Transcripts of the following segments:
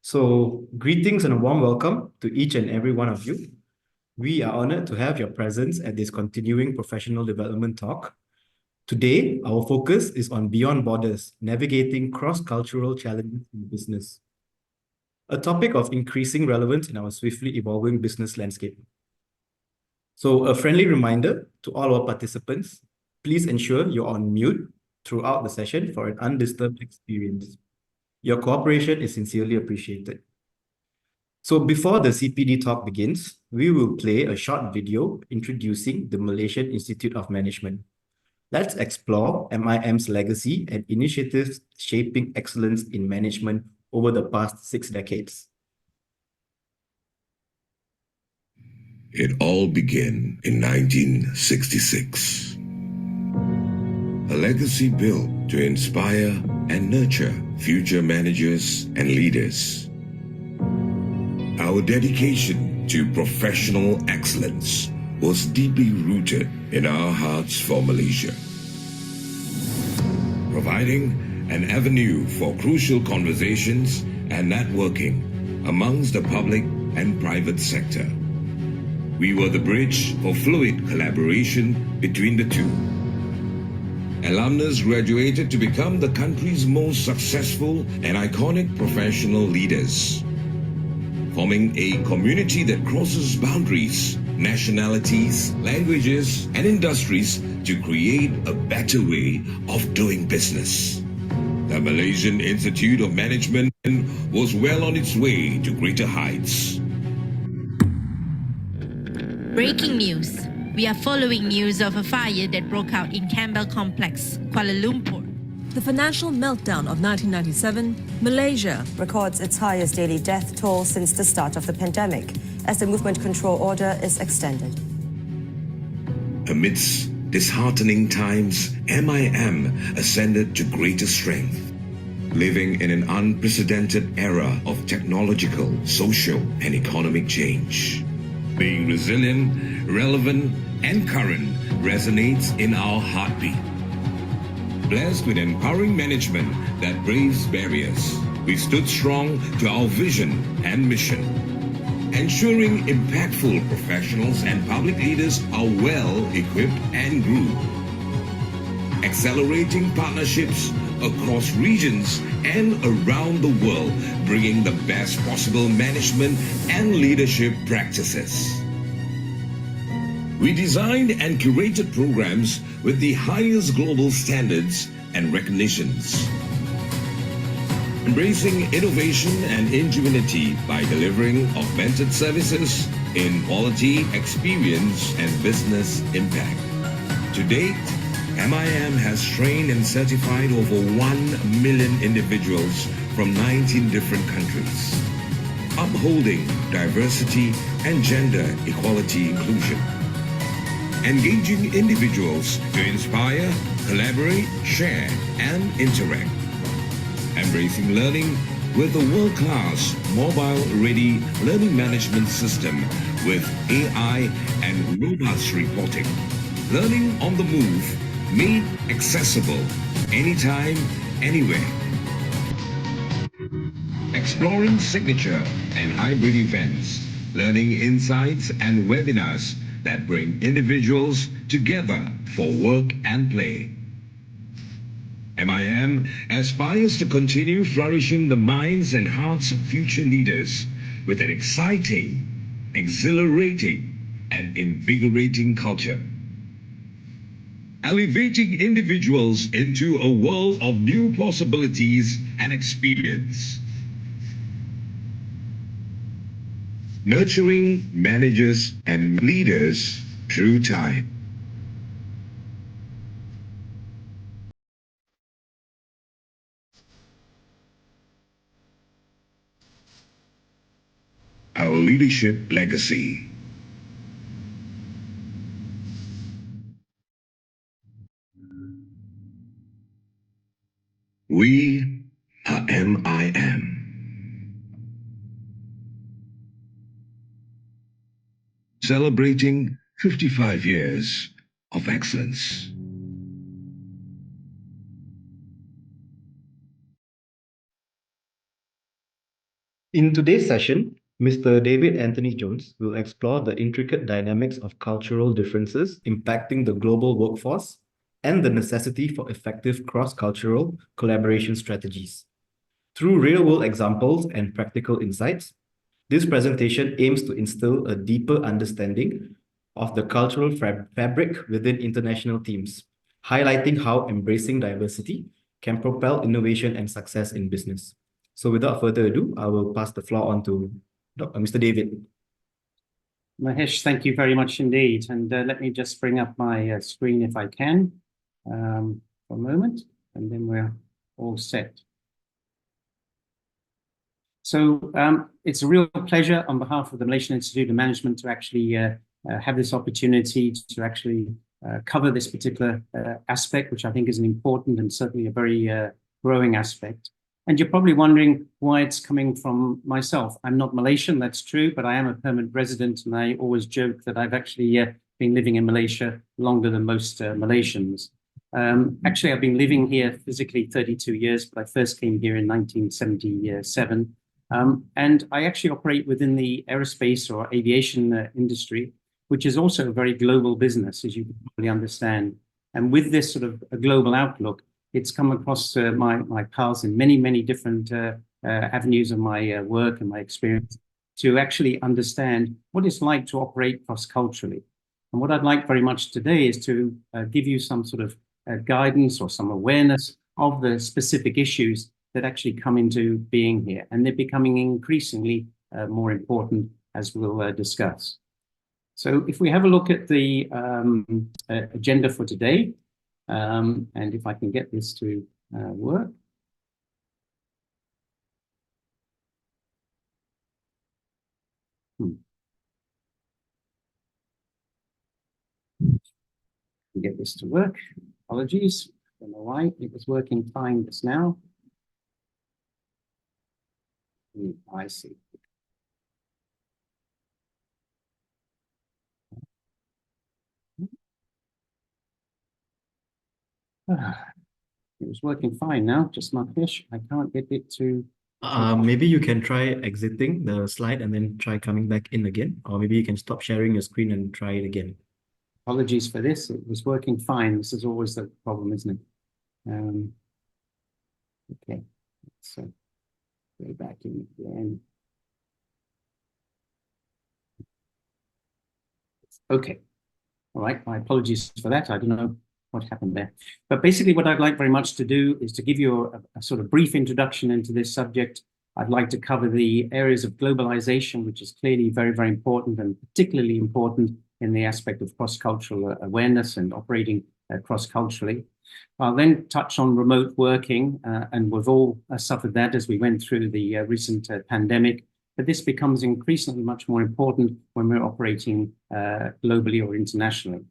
So, greetings and a warm welcome to each and every one of you. We are honored to have your presence at this continuing professional development talk. Today, our focus is on beyond borders, navigating cross-cultural challenges in business, a topic of increasing relevance in our swiftly evolving business landscape. So, a friendly reminder to all our participants, please ensure you're on mute throughout the session for an undisturbed experience. Your cooperation is sincerely appreciated. So before the CPD talk begins, we will play a short video introducing the Malaysian Institute of Management. Let's explore MIM's legacy and initiatives shaping excellence in management over the past 6 decades. It all began in 1966. A legacy built to inspire and nurture future managers and leaders. Our dedication to professional excellence was deeply rooted in our hearts for Malaysia, providing an avenue for crucial conversations and networking amongst the public and private sector. We were the bridge for fluid collaboration between the two. Alumnus graduated to become the country's most successful and iconic professional leaders, forming a community that crosses boundaries, nationalities, languages, and industries to create a better way of doing business. The Malaysian Institute of Management was well on its way to greater heights. Breaking news. We are following news of a fire that broke out in Campbell Complex, Kuala Lumpur. The financial meltdown of 1997, Malaysia records its highest daily death toll since the start of the pandemic, as the movement control order is extended. Amidst disheartening times, MIM ascended to greater strength, living in an unprecedented era of technological, social, and economic change. Being resilient, relevant, and current resonates in our heartbeat. Blessed with empowering management that braves barriers, we stood strong to our vision and mission, ensuring impactful professionals and public leaders are well equipped and grew, accelerating partnerships across regions and around the world, bringing the best possible management and leadership practices. We designed and curated programs with the highest global standards and recognitions, embracing innovation and ingenuity by delivering augmented services in quality, experience, and business impact. To date, MIM has trained and certified over 1 million individuals from 19 different countries, upholding diversity and gender equality inclusion, engaging individuals to inspire, collaborate, share, and interact, embracing learning with a world-class mobile-ready learning management system with AI and robust reporting, learning on the move, made accessible anytime, anywhere. Exploring signature and hybrid events, learning insights and webinars that bring individuals together for work and play. MIM aspires to continue flourishing the minds and hearts of future leaders with an exciting, exhilarating, and invigorating culture, elevating individuals into a world of new possibilities and experience, nurturing managers and leaders through time. Our leadership legacy. We are MIM, celebrating 55 years of excellence. In today's session, Mr. David Anthony Jones will explore the intricate dynamics of cultural differences impacting the global workforce and the necessity for effective cross-cultural collaboration strategies. Through real-world examples and practical insights, this presentation aims to instill a deeper understanding of the cultural fabric within international teams, highlighting how embracing diversity can propel innovation and success in business. So without further ado, I will pass the floor on to Mr. David. Mahesh, thank you very much indeed. And let me just bring up my screen if I can for a moment, and then we're all set. So it's a real pleasure on behalf of the Malaysian Institute of Management to actually have this opportunity to actually cover this particular aspect, which I think is an important and certainly a very growing aspect. And you're probably wondering why it's coming from myself. I'm not Malaysian, that's true, but I am a permanent resident, and I always joke that I've actually been living in Malaysia longer than most Malaysians. Actually, I've been living here physically 32 years, but I first came here in 1977. And I actually operate within the aerospace or aviation industry, which is also a very global business, as you can probably understand. And with this sort of a global outlook, it's come across my paths in many, many different avenues of my work and my experience to actually understand what it's like to operate cross-culturally. And what I'd like very much today is to give you some sort of guidance or some awareness of the specific issues that actually come into being here. And they're becoming increasingly more important, as we'll discuss. So if we have a look at the agenda for today, and if I can get this to work. Get this to work. Apologies. I don't know why it was working fine just now. I see. It was working fine now, just my fish. I can't get it to... Maybe you can try exiting the slide and then try coming back in again. Or maybe you can stop sharing your screen and try it again. Apologies for this. It was working fine. This is always the problem, isn't it? Okay, so go back in again. Okay, all right. My apologies for that. I don't know what happened there. But basically what I'd like very much to do is to give you a sort of brief introduction into this subject. I'd like to cover the areas of globalization, which is clearly very, very important and particularly important in the aspect of cross-cultural awareness and operating cross-culturally. I'll then touch on remote working, and we've all suffered that as we went through the recent pandemic. But this becomes increasingly much more important when we're operating globally or internationally.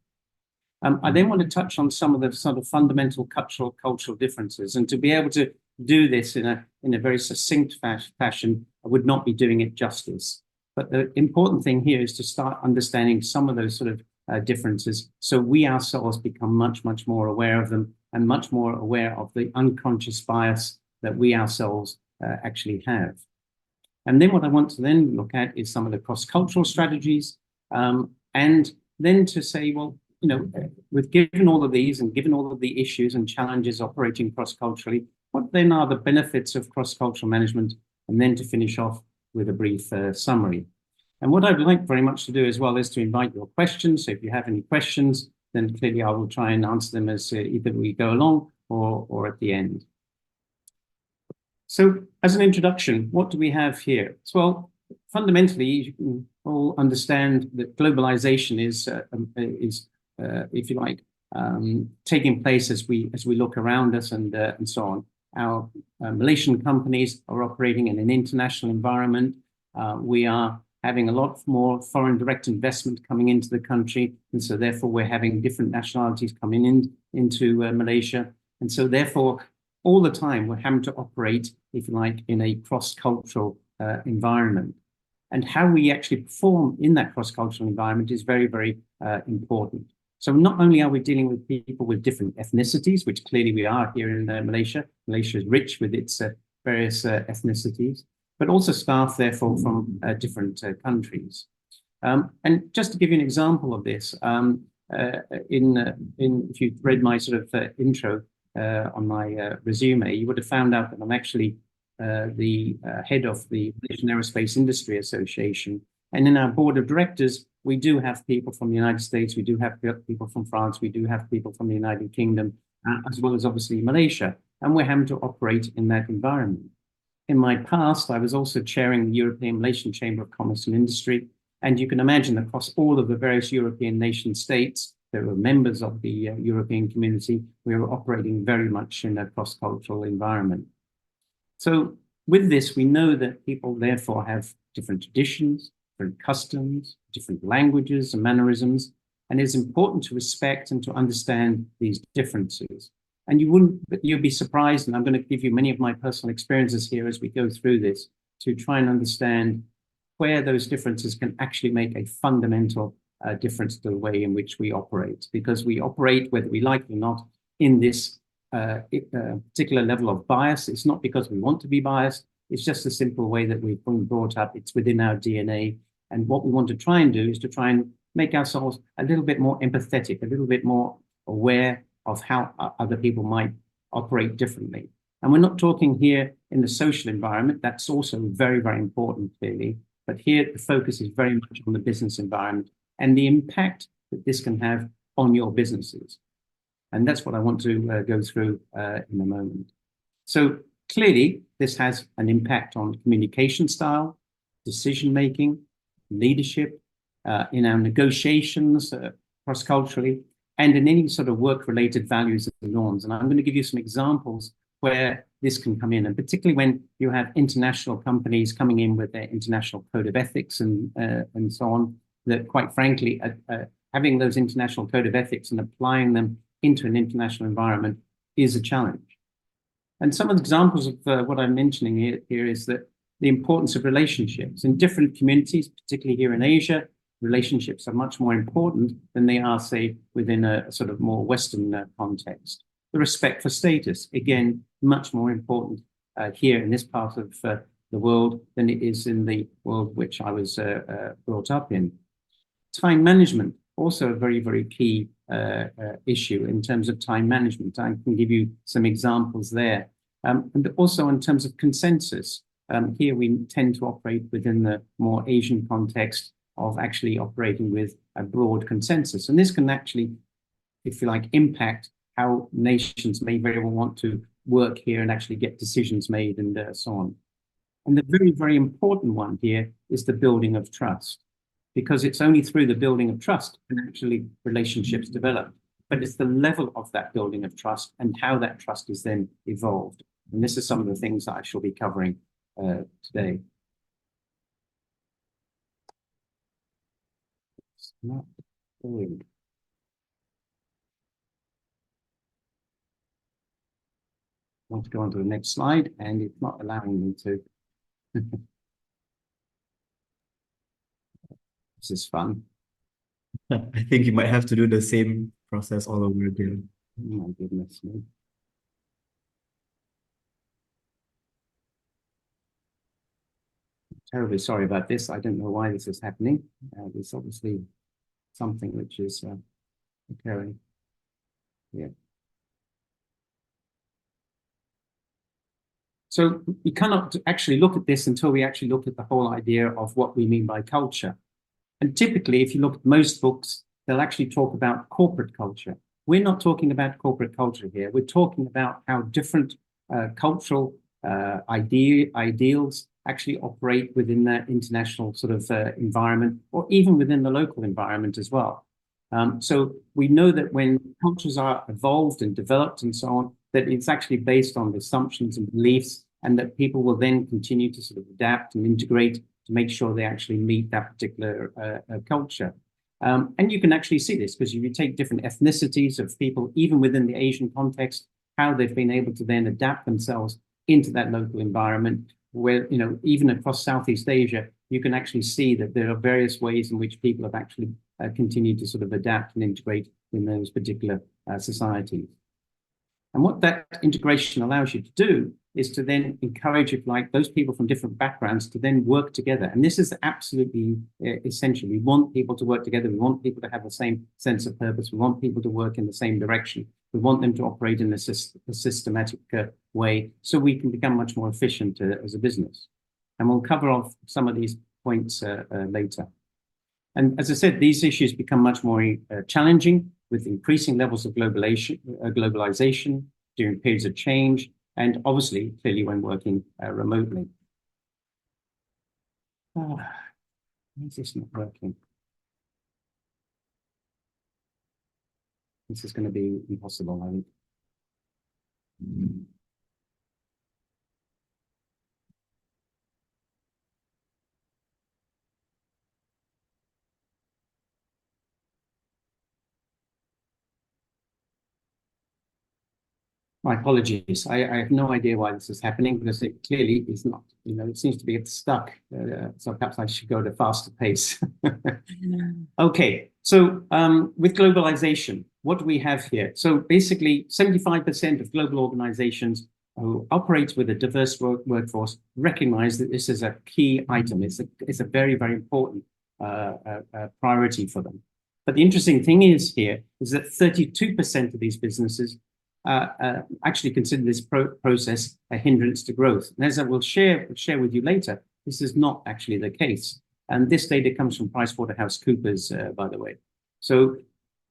I then want to touch on some of the sort of fundamental cultural differences, and to be able to do this in a very succinct fashion, I would not be doing it justice. But the important thing here is to start understanding some of those sort of differences, so we ourselves become much, much more aware of them and much more aware of the unconscious bias that we ourselves actually have. And then what I want to then look at is some of the cross-cultural strategies, and then to say, well, you know, given all of these and given all of the issues and challenges operating cross-culturally, what then are the benefits of cross-cultural management? And then to finish off with a brief summary. And what I'd like very much to do as well is to invite your questions. So if you have any questions, then clearly I will try and answer them as either we go along or at the end. So as an introduction, what do we have here? Well, fundamentally, you can all understand that globalization is if you like, taking place as we look around us and so on. Our Malaysian companies are operating in an international environment. We are having a lot more foreign direct investment coming into the country, and so therefore we're having different nationalities coming into Malaysia, and so therefore all the time we're having to operate, if you like, in a cross-cultural environment. And how we actually perform in that cross-cultural environment is very, very important. So not only are we dealing with people with different ethnicities, which clearly we are here in Malaysia. Malaysia is rich with its various ethnicities, but also staff, therefore, from different countries. And just to give you an example of this, if you read my sort of intro on my resume, you would have found out that I'm actually the head of the Malaysian Aerospace Industry Association. And in our board of directors, we do have people from the United States, we do have people from France, we do have people from the United Kingdom, as well as obviously Malaysia. And we're having to operate in that environment. In my past, I was also chairing the European Malaysian Chamber of Commerce and Industry. And you can imagine across all of the various European nation states that were members of the European community, we were operating very much in a cross-cultural environment. So with this, we know that people therefore have different traditions, different customs, different languages and mannerisms, and it's important to respect and to understand these differences. And you'd be surprised, and I'm going to give you many of my personal experiences here as we go through this, to try and understand where those differences can actually make a fundamental difference to the way in which we operate. Because we operate, whether we like it or not, in this particular level of bias. It's not because we want to be biased, it's just a simple way that we've been brought up. It's within our DNA. And what we want to try and do is to try and make ourselves a little bit more empathetic, a little bit more aware of how other people might operate differently. And we're not talking here in the social environment. That's also very, very important, clearly. But here, the focus is very much on the business environment and the impact that this can have on your businesses. And that's what I want to go through in a moment. So clearly, this has an impact on communication style, decision-making, leadership, in our negotiations cross-culturally, and in any sort of work-related values and norms. And I'm going to give you some examples where this can come in, and particularly when you have international companies coming in with their international code of ethics and so on, that quite frankly, having those international code of ethics and applying them into an international environment is a challenge. And some of the examples of what I'm mentioning here is that the importance of relationships in different communities, particularly here in Asia, relationships are much more important than they are, say, within a sort of more Western context. The respect for status, again, much more important here in this part of the world than it is in the world which I was brought up in. Time management, also a very, very key issue in terms of time management. I can give you some examples there. And also in terms of consensus, here we tend to operate within the more Asian context of actually operating with a broad consensus. And this can actually, if you like, impact how nations may very well want to work here and actually get decisions made and so on. And the very, very important one here is the building of trust, because it's only through the building of trust that actually relationships develop. But it's the level of that building of trust and how that trust is then evolved. And this is some of the things that I shall be covering today. It's not going. I want to go on to the next slide, and it's not allowing me to. This is fun. I think you might have to do the same process all over again. Oh my goodness me. Terribly sorry about this. I don't know why this is happening. There's obviously something which is occurring here. So we cannot actually look at this until we actually look at the whole idea of what we mean by culture. And typically, if you look at most books, they'll actually talk about corporate culture. We're not talking about corporate culture here. We're talking about how different cultural ideals actually operate within that international sort of environment, or even within the local environment as well. So we know that when cultures are evolved and developed and so on, that it's actually based on assumptions and beliefs, and that people will then continue to sort of adapt and integrate to make sure they actually meet that particular culture. And you can actually see this because if you take different ethnicities of people, even within the Asian context, how they've been able to then adapt themselves into that local environment, where, you know, even across Southeast Asia, you can actually see that there are various ways in which people have actually continued to sort of adapt and integrate in those particular societies. And what that integration allows you to do is to then encourage, if like, those people from different backgrounds to then work together. And this is absolutely essential. We want people to work together. We want people to have the same sense of purpose. We want people to work in the same direction. We want them to operate in a systematic way so we can become much more efficient as a business. And we'll cover off some of these points later. And as I said, these issues become much more challenging with increasing levels of globalization during periods of change, and obviously, clearly, when working remotely. Why is this not working? This is going to be impossible, I think. My apologies. I have no idea why this is happening, because it clearly is not. It seems to be stuck. So perhaps I should go at a faster pace. Okay. So with globalization, what do we have here? So basically, 75% of global organizations who operate with a diverse workforce recognize that this is a key item. It's a very, very important priority for them. But the interesting thing is here is that 32% of these businesses actually consider this process a hindrance to growth. And as I will share with you later, this is not actually the case. And this data comes from PricewaterhouseCoopers, by the way. So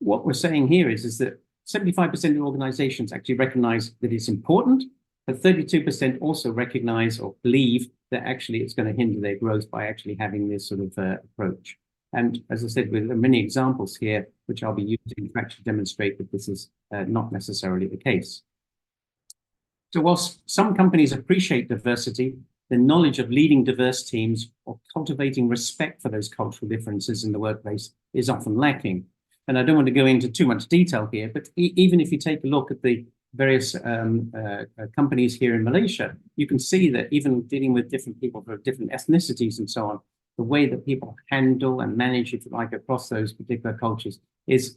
what we're saying here is that 75% of organizations actually recognize that it's important, but 32% also recognize or believe that actually it's going to hinder their growth by actually having this sort of approach. And as I said, with many examples here, which I'll be using to actually demonstrate that this is not necessarily the case. So whilst some companies appreciate diversity, the knowledge of leading diverse teams or cultivating respect for those cultural differences in the workplace is often lacking. And I don't want to go into too much detail here, but even if you take a look at the various companies here in Malaysia, you can see that even dealing with different people from different ethnicities and so on, the way that people handle and manage, if you like, across those particular cultures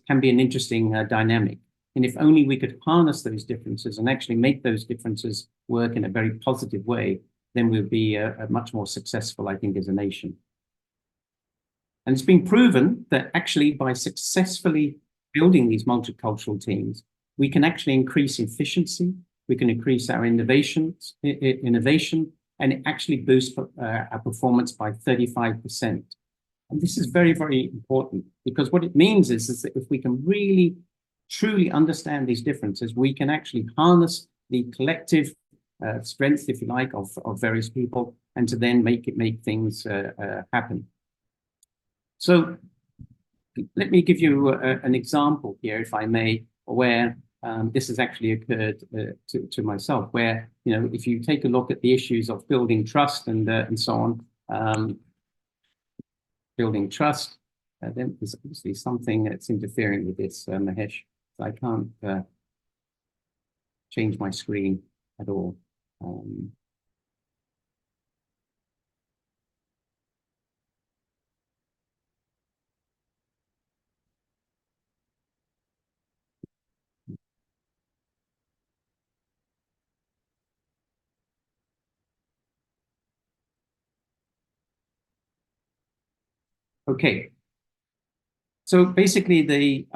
can be an interesting dynamic. And if only we could harness those differences and actually make those differences work in a very positive way, then we'll be much more successful, I think, as a nation. And it's been proven that actually by successfully building these multicultural teams, we can actually increase efficiency, we can increase our innovation, and it actually boosts our performance by 35%. And this is very, very important, because what it means is that if we can really, truly understand these differences, we can actually harness the collective strength, if you like, of various people, and to then make things happen. So let me give you an example here, if I may, where this has actually occurred to myself, where, if you take a look at the issues of building trust and so on, building trust, then there's obviously something that's interfering with this, Mahesh. So I can't change my screen at all. Okay. So basically, the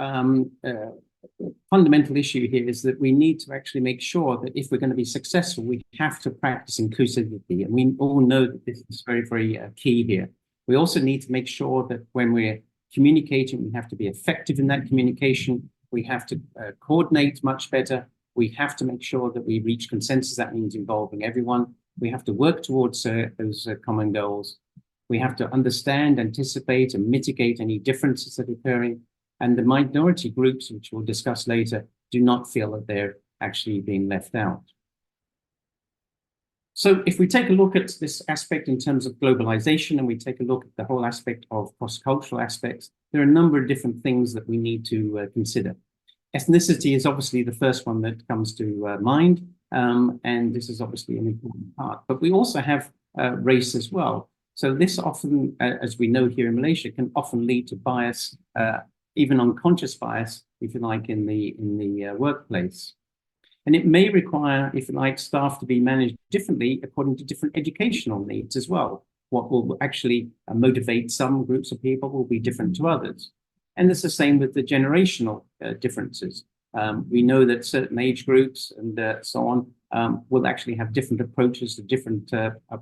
fundamental issue here is that we need to actually make sure that if we're going to be successful, we have to practice inclusivity. And we all know that this is very, very key here. We also need to make sure that when we're communicating, we have to be effective in that communication. We have to coordinate much better. We have to make sure that we reach consensus. That means involving everyone. We have to work towards those common goals. We have to understand, anticipate, and mitigate any differences that are occurring. And the minority groups, which we'll discuss later, do not feel that they're actually being left out. So if we take a look at this aspect in terms of globalization, and we take a look at the whole aspect of cross-cultural aspects, there are a number of different things that we need to consider. Ethnicity is obviously the first one that comes to mind, and this is obviously an important part. But we also have race as well. So this often, as we know here in Malaysia, can often lead to bias, even unconscious bias, if you like, in the workplace. And it may require, if you like, staff to be managed differently according to different educational needs as well. What will actually motivate some groups of people will be different to others. And it's the same with the generational differences. We know that certain age groups and so on will actually have different approaches to different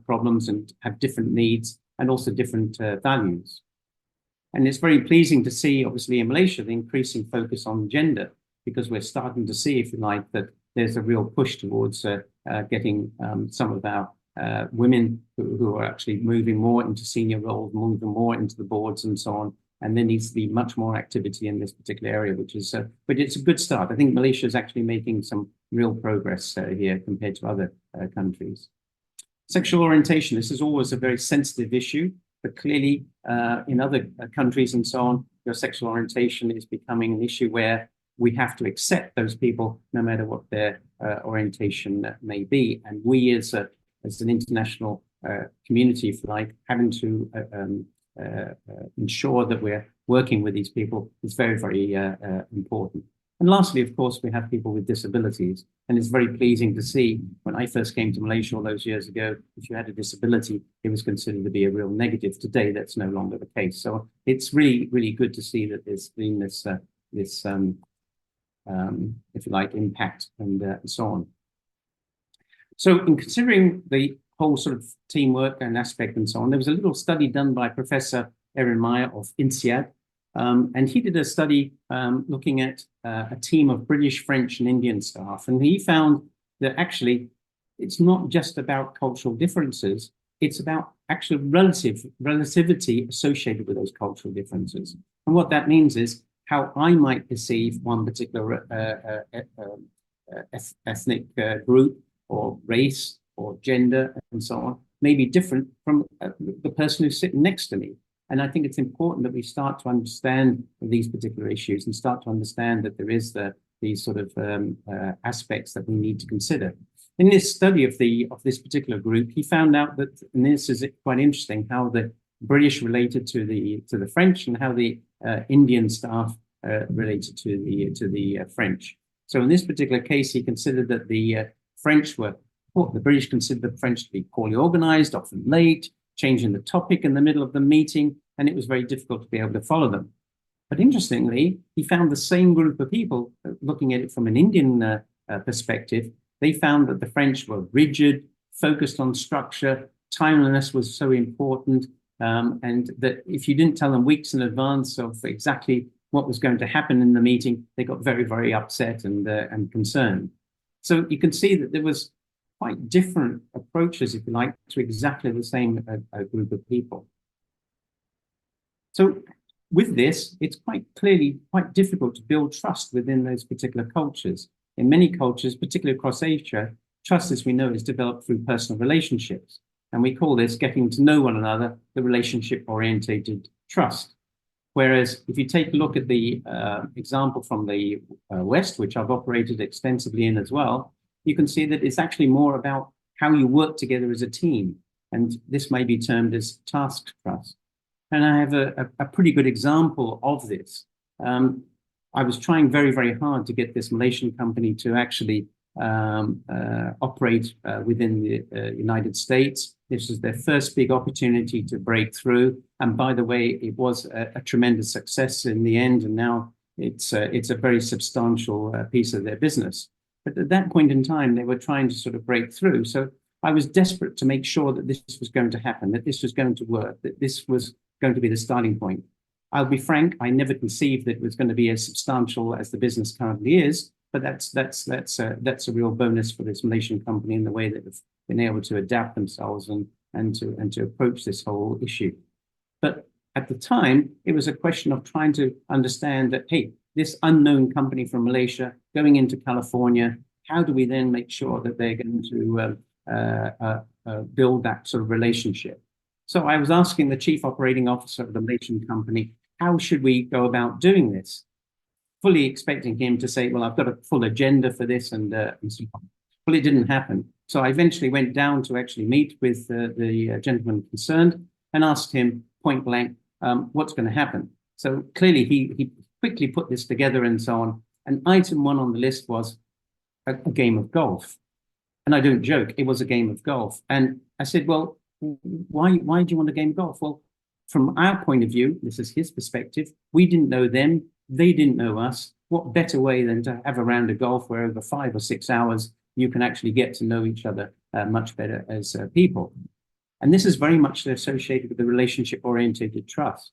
problems and have different needs and also different values. And it's very pleasing to see, obviously, in Malaysia, the increasing focus on gender, because we're starting to see, if you like, that there's a real push towards getting some of our women who are actually moving more into senior roles, moving more into the boards and so on. And there needs to be much more activity in this particular area, which is, but it's a good start. I think Malaysia is actually making some real progress here compared to other countries. Sexual orientation, this is always a very sensitive issue, but clearly in other countries and so on, your sexual orientation is becoming an issue where we have to accept those people no matter what their orientation may be. And we as an international community, if you like, having to ensure that we're working with these people is very, very important. And lastly, of course, we have people with disabilities. And it's very pleasing to see when I first came to Malaysia all those years ago, if you had a disability, it was considered to be a real negative. Today, that's no longer the case. So it's really, really good to see that there's been this, if you like, impact and so on. So in considering the whole sort of teamwork and aspect and so on, there was a little study done by Professor Erin Meyer of INSEAD, and he did a study looking at a team of British, French, and Indian staff, and he found that actually it's not just about cultural differences, it's about actual relativity associated with those cultural differences. And what that means is how I might perceive one particular ethnic group or race or gender and so on may be different from the person who's sitting next to me. And I think it's important that we start to understand these particular issues and start to understand that there is these sort of aspects that we need to consider. In this study of this particular group, he found out that, and this is quite interesting, how the British related to the French and how the Indian staff related to the French. So in this particular case, he considered that the British considered the French to be poorly organized, often late, changing the topic in the middle of the meeting, and it was very difficult to be able to follow them. But interestingly, he found the same group of people, looking at it from an Indian perspective, they found that the French were rigid, focused on structure, timeliness was so important, and that if you didn't tell them weeks in advance of exactly what was going to happen in the meeting, they got very, very upset and concerned. So you can see that there was quite different approaches, if you like, to exactly the same group of people. So with this, it's quite clearly quite difficult to build trust within those particular cultures. In many cultures, particularly across Asia, trust, as we know, is developed through personal relationships. And we call this getting to know one another, the relationship-orientated trust. Whereas if you take a look at the example from the West, which I've operated extensively in as well, you can see that it's actually more about how you work together as a team. And this may be termed as task trust. And I have a pretty good example of this. I was trying very, very hard to get this Malaysian company to actually operate within the United States. This was their first big opportunity to break through. And by the way, it was a tremendous success in the end. And now it's a very substantial piece of their business. But at that point in time, they were trying to sort of break through. So I was desperate to make sure that this was going to happen, that this was going to work, that this was going to be the starting point. I'll be frank, I never conceived that it was going to be as substantial as the business currently is, but that's a real bonus for this Malaysian company in the way that they've been able to adapt themselves and to approach this whole issue. But at the time, it was a question of trying to understand that, hey, this unknown company from Malaysia going into California, how do we then make sure that they're going to build that sort of relationship? So I was asking the chief operating officer of the Malaysian company, how should we go about doing this? Fully expecting him to say, well, I've got a full agenda for this and so on. Well, it didn't happen. So I eventually went down to actually meet with the gentleman concerned and asked him point blank, what's going to happen? So clearly he quickly put this together and so on. And item one on the list was, a game of golf. And I don't joke, it was a game of golf. And I said, well, why do you want a game of golf? Well, from our point of view, this is his perspective, we didn't know them, they didn't know us. What better way than to have a round of golf where over 5 or 6 hours, you can actually get to know each other much better as people. And this is very much associated with the relationship-oriented trust.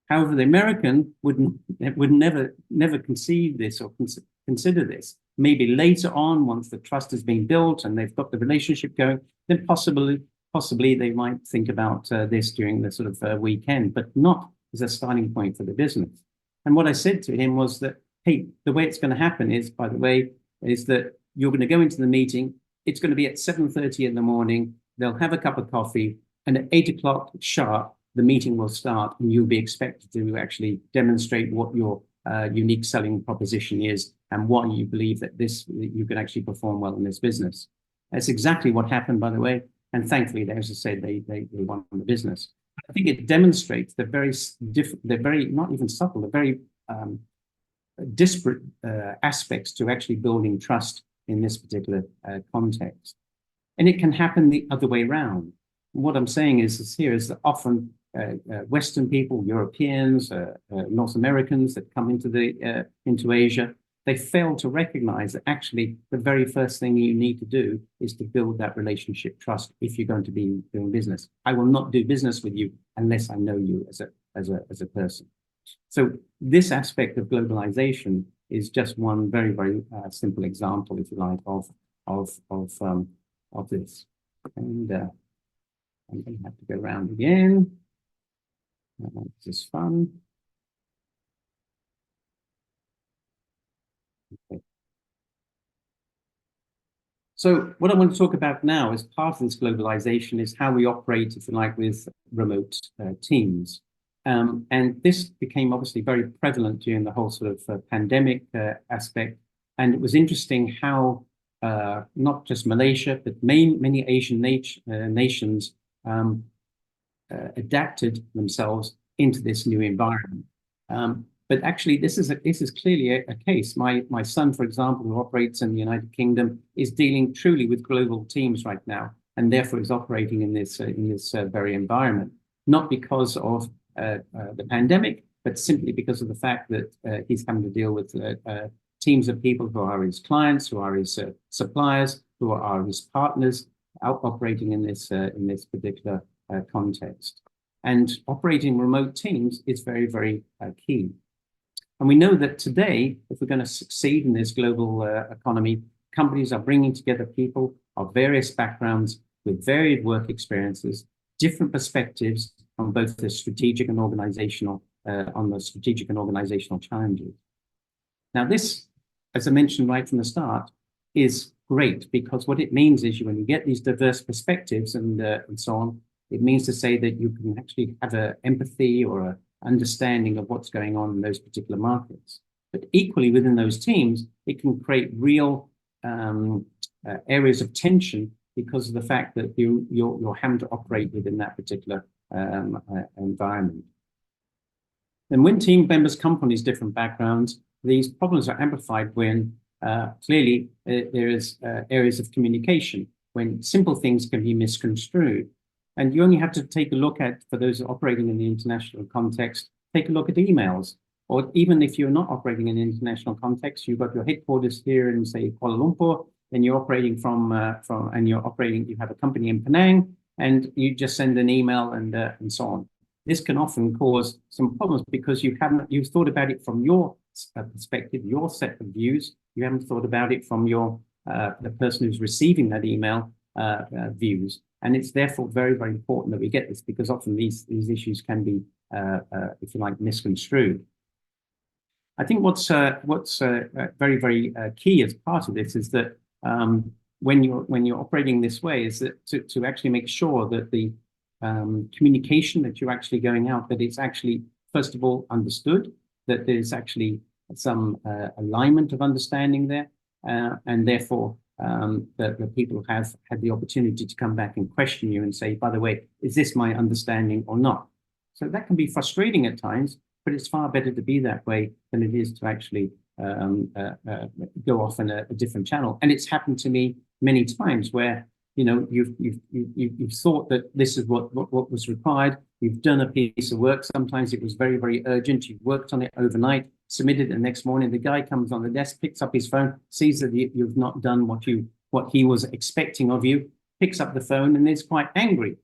However, the American would never conceive this or consider this. Maybe later on, once the trust has been built and they've got the relationship going, then possibly they might think about this during the sort of weekend, but not as a starting point for the business. And what I said to him was that, hey, the way it's going to happen is, by the way, is that you're going to go into the meeting. It's going to be at 7:30 in the morning. They'll have a cup of coffee, and at 8 o'clock sharp, the meeting will start, and you'll be expected to actually demonstrate what your unique selling proposition is and why you believe that you can actually perform well in this business. That's exactly what happened, by the way. And thankfully, as I said, they won the business. I think it demonstrates the very not even subtle, the very disparate aspects to actually building trust in this particular context. And it can happen the other way around. What I'm saying is that often Western people, Europeans, North Americans that come into Asia, they fail to recognize that actually the very first thing you need to do is to build that relationship trust if you're going to be doing business. I will not do business with you unless I know you as a person. So this aspect of globalization is just one very, very simple example, if you like, of this. And I'm going to have to go around again. This is fun. Okay. So what I want to talk about now as part of this globalization is how we operate, if you like, with remote teams. And this became obviously very prevalent during the whole sort of pandemic aspect. And it was interesting how not just Malaysia, but many Asian nations adapted themselves into this new environment. But actually, this is clearly a case. My son, for example, who operates in the United Kingdom, is dealing truly with global teams right now, and therefore is operating in this very environment. Not because of the pandemic, but simply because of the fact that he's having to deal with teams of people who are his clients, who are his suppliers, who are his partners, out operating in this particular context. And operating remote teams is very, very key. And we know that today, if we're going to succeed in this global economy, companies are bringing together people of various backgrounds with varied work experiences, different perspectives on both the strategic and organizational challenges. Now, this, as I mentioned right from the start, is great because what it means is when you get these diverse perspectives and so on, it means to say that you can actually have an empathy or an understanding of what's going on in those particular markets. But equally within those teams, it can create real areas of tension because of the fact that you're having to operate within that particular environment. And when team members come from these different backgrounds, these problems are amplified when clearly there is areas of communication, when simple things can be misconstrued. And you only have to take a look at, for those operating in the international context, take a look at emails. Or even if you're not operating in an international context, you've got your headquarters here in, say, Kuala Lumpur, and you're operating you have a company in Penang, and you just send an email and so on. This can often cause some problems because you've thought about it from your perspective, your set of views. You haven't thought about it from the person who's receiving that email views. And it's therefore very, very important that we get this because often these issues can be, if you like, misconstrued. I think what's very, very key as part of this is that when you're operating this way is that to actually make sure that the communication that you're actually going out, that it's actually, first of all, understood, that there's actually some alignment of understanding there, and therefore that the people have had the opportunity to come back and question you and say, by the way, is this my understanding or not? So that can be frustrating at times, but it's far better to be that way than it is to actually go off in a different channel. And it's happened to me many times where, you know, you've thought that this is what was required. You've done a piece of work. Sometimes it was very, very urgent. You've worked on it overnight, submitted it the next morning. The guy comes on the desk, picks up his phone, sees that you've not done what he was expecting of you, picks up the phone and is quite angry.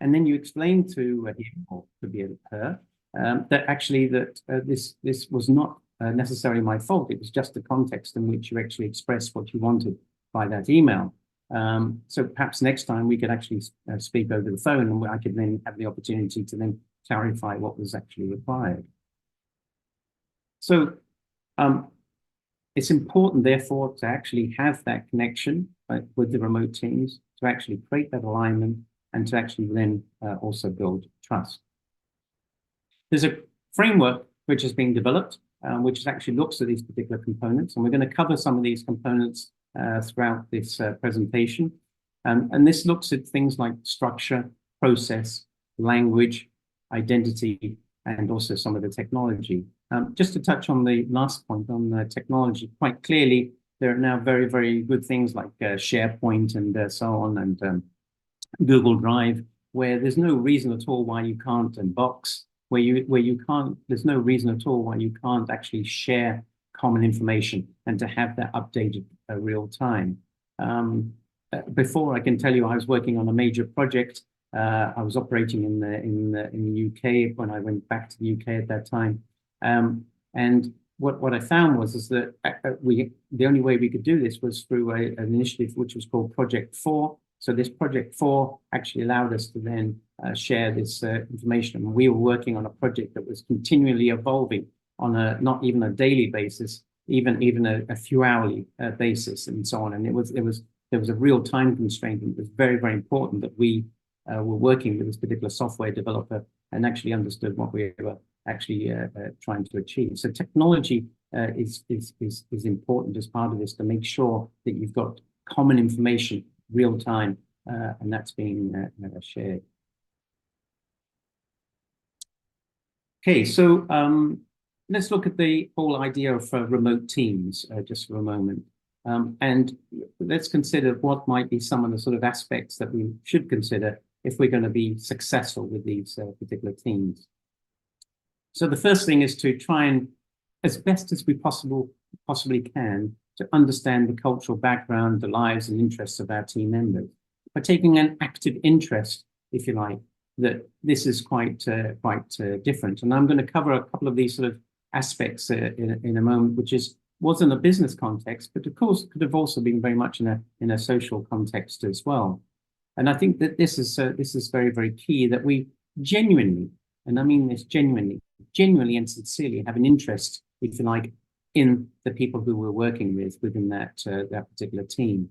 And then you explain to him, or could be her, that actually this was not necessarily my fault. It was just the context in which you actually expressed what you wanted by that email. So perhaps next time we could actually speak over the phone, and I could then have the opportunity to then clarify what was actually required. So it's important, therefore, to actually have that connection with the remote teams, to actually create that alignment, and to actually then also build trust. There's a framework which has been developed, which actually looks at these particular components, and we're going to cover some of these components throughout this presentation. And this looks at things like structure, process, language, identity, and also some of the technology. Just to touch on the last point on the technology, quite clearly, there are now very, very good things like SharePoint and so on, and Google Drive, where there's no reason at all why you can't, and Box, where you can't, there's no reason at all why you can't actually share common information and to have that updated real time. Before, I can tell you, I was working on a major project. I was operating in the UK when I went back to the UK at that time. And what I found was that the only way we could do this was through an initiative which was called Project 4. So this Project 4 actually allowed us to then share this information. And we were working on a project that was continually evolving on a not even a daily basis, even a few hourly basis, and so on. And there was a real time constraint, and it was very, very important that we were working with this particular software developer and actually understood what we were actually trying to achieve. So technology is important as part of this, to make sure that you've got common information real time, and that's being shared. Okay, so let's look at the whole idea of remote teams just for a moment. And let's consider what might be some of the sort of aspects that we should consider if we're going to be successful with these particular teams. So the first thing is to try and, as best as we possibly can, to understand the cultural background, the lives and interests of our team members. By taking an active interest, if you like, that this is quite different. And I'm going to cover a couple of these sort of aspects in a moment, which was in a business context, but of course could have also been very much in a social context as well. And I think that this is very, very key, that we genuinely, and I mean this genuinely and sincerely, have an interest, if you like, in the people who we're working with within that particular team.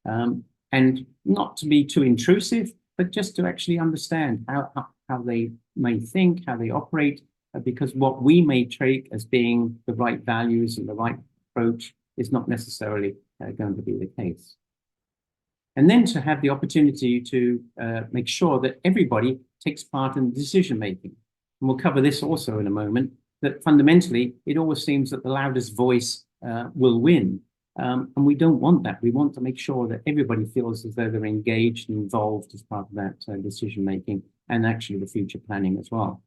And not to be too intrusive, but just to actually understand how they may think, how they operate, because what we may take as being the right values and the right approach is not necessarily going to be the case. And then to have the opportunity to make sure that everybody takes part in decision making. And we'll cover this also in a moment, that fundamentally it always seems that the loudest voice will win. And we don't want that. We want to make sure that everybody feels as though they're engaged and involved as part of that decision making, and actually the future planning as well.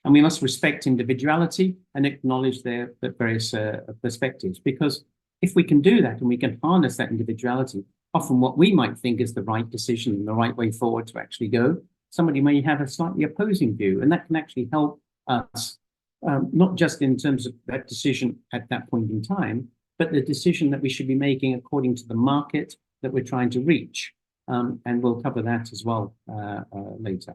And we must respect individuality and acknowledge their various perspectives, because if we can do that and we can harness that individuality, often what we might think is the right decision and the right way forward to actually go, somebody may have a slightly opposing view, and that can actually help us, not just in terms of that decision at that point in time, but the decision that we should be making according to the market that we're trying to reach. And we'll cover that as well later.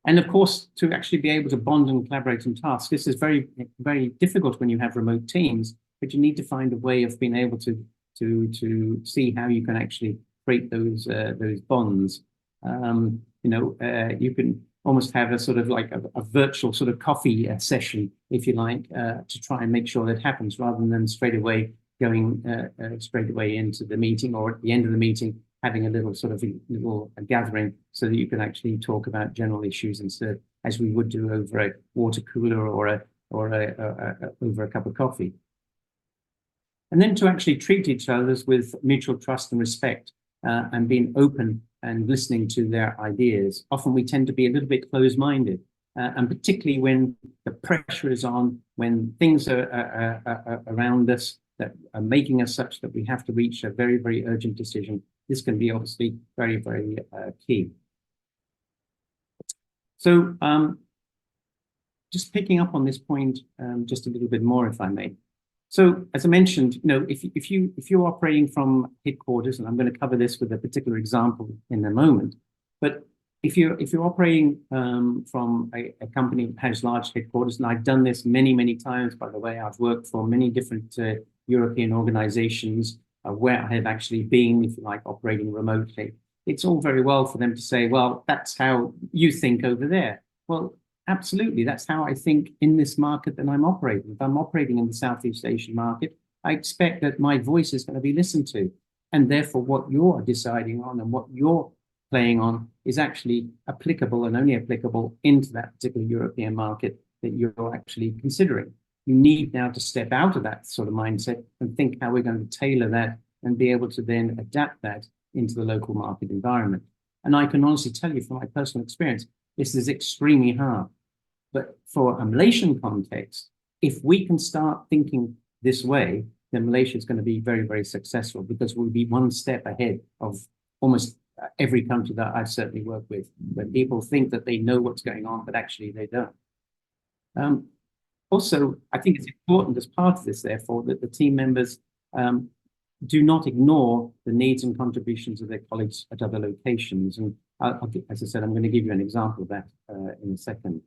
And of course, to actually be able to bond and collaborate on tasks, this is very, very difficult when you have remote teams, but you need to find a way of being able to see how you can actually create those bonds. You can almost have a sort of like a virtual sort of coffee session, if you like, to try and make sure that happens, rather than straight away going straight away into the meeting, or at the end of the meeting having a little sort of gathering, so that you can actually talk about general issues instead, as we would do over a water cooler or or over a cup of coffee. And then to actually treat each other with mutual trust and respect, and being open and listening to their ideas. Often we tend to be a little bit closed-minded, and particularly when the pressure is on, when things are around us that are making us such that we have to reach a very, very urgent decision. This can be obviously very, very key. So just picking up on this point just a little bit more, if I may. So, as I mentioned, if you're operating from headquarters, and I'm going to cover this with a particular example in a moment, but if you're operating from a company that has large headquarters, and I've done this many, many times, by the way, I've worked for many different European organizations where I have actually been, if you like, operating remotely. It's all very well for them to say, well, that's how you think over there. Well, absolutely, that's how I think in this market that I'm operating. If I'm operating in the Southeast Asian market, I expect that my voice is going to be listened to. And therefore, what you're deciding on and what you're playing on is actually applicable and only applicable into that particular European market that you're actually considering. You need now to step out of that sort of mindset and think how we're going to tailor that and be able to then adapt that into the local market environment. And I can honestly tell you from my personal experience, this is extremely hard. But for a Malaysian context, if we can start thinking this way, then Malaysia is going to be very, very successful, because we'll be one step ahead of almost every country that I've certainly worked with, where people think that they know what's going on, but actually they don't. Also, I think it's important as part of this, therefore, that the team members do not ignore the needs and contributions of their colleagues at other locations. And as I said, I'm going to give you an example of that in a second.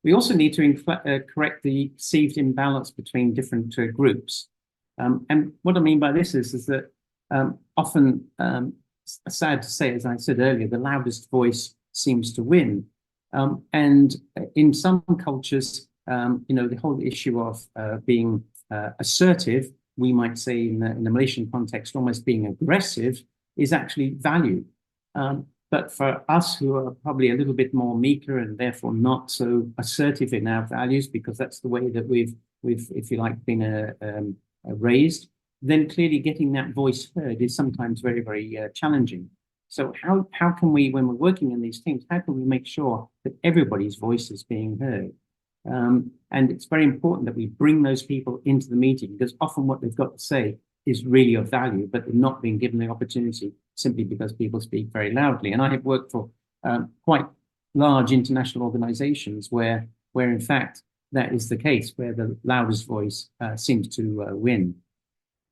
We also need to correct the perceived imbalance between different groups. And what I mean by this is that often, sad to say, as I said earlier, the loudest voice seems to win. And in some cultures, the whole issue of being assertive, we might say in the Malaysian context, almost being aggressive, is actually valued. But for us who are probably a little bit more meeker and therefore not so assertive in our values, because that's the way that we've if you like, been raised, then clearly getting that voice heard is sometimes very, very challenging. So how can we, when we're working in these teams, how can we make sure that everybody's voice is being heard? And it's very important that we bring those people into the meeting, because often what they've got to say is really of value, but they're not being given the opportunity simply because people speak very loudly. And I have worked for quite large international organizations where in fact that is the case, where the loudest voice seems to win.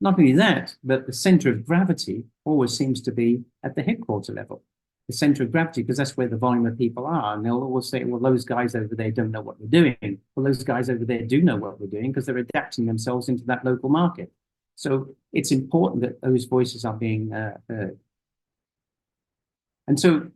Not only that, but the center of gravity always seems to be at the headquarter level. The center of gravity, because that's where the volume of people are. And they'll always say, well, those guys over there don't know what we're doing. Well, those guys over there do know what we're doing, because they're adapting themselves into that local market. So it's important that those voices are being heard. And so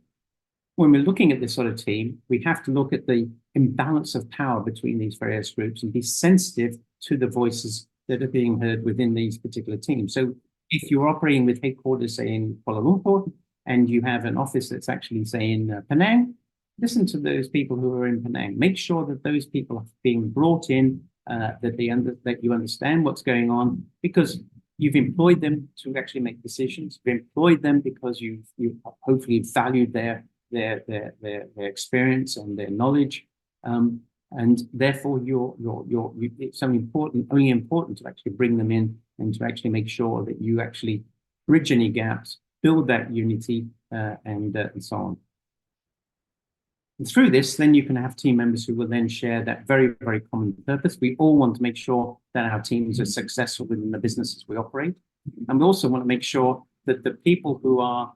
when we're looking at this sort of team, we have to look at the imbalance of power between these various groups and be sensitive to the voices that are being heard within these particular teams. So if you're operating with headquarters, say, in Kuala Lumpur, and you have an office that's actually, say, in Penang, listen to those people who are in Penang. Make sure that those people are being brought in, that you understand what's going on, because you've employed them to actually make decisions. You've employed them because you've hopefully valued their experience and their knowledge, and therefore it's only important to actually bring them in and to actually make sure that you actually bridge any gaps, build that unity, and so on. And through this, then you can have team members who will then share that very, very common purpose. We all want to make sure that our teams are successful within the businesses we operate. And we also want to make sure that the people who are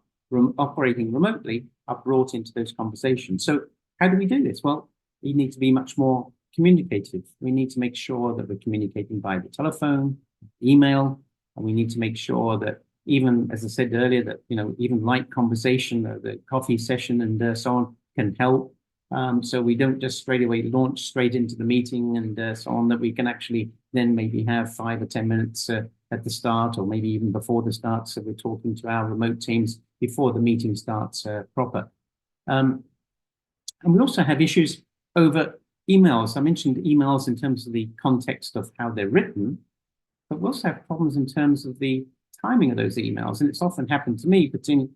operating remotely are brought into those conversations. So how do we do this? Well, we need to be much more communicative. We need to make sure that we're communicating by the telephone, email, and we need to make sure that even, as I said earlier, that, even light conversation, the coffee session and so on can help. So we don't just straight away launch straight into the meeting and so on, that we can actually then maybe have 5 or 10 minutes at the start, or maybe even before the start. So we're talking to our remote teams before the meeting starts proper. And we also have issues over emails, I mentioned emails in terms of the context of how they're written, but we also have problems in terms of the timing of those emails. And it's often happened to me, particularly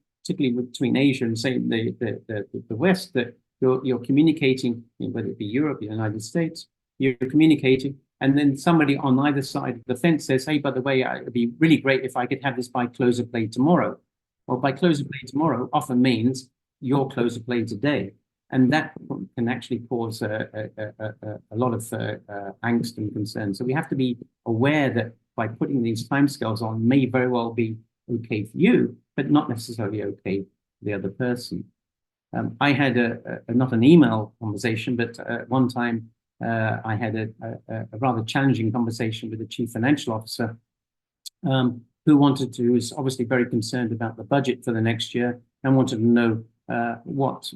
between Asia and, say, the West, that you're communicating, whether it be Europe, the United States, you're communicating, and then somebody on either side of the fence says, hey, by the way, it'd be really great if I could have this by close of play tomorrow. Well, by close of play tomorrow often means your close of play today. And that can actually cause a lot of angst and concern. So we have to be aware that by putting these timescales on may very well be okay for you, but not necessarily okay for the other person. I had not an email conversation, but one time I had a rather challenging conversation with the chief financial officer who was obviously very concerned about the budget for the next year and wanted to know what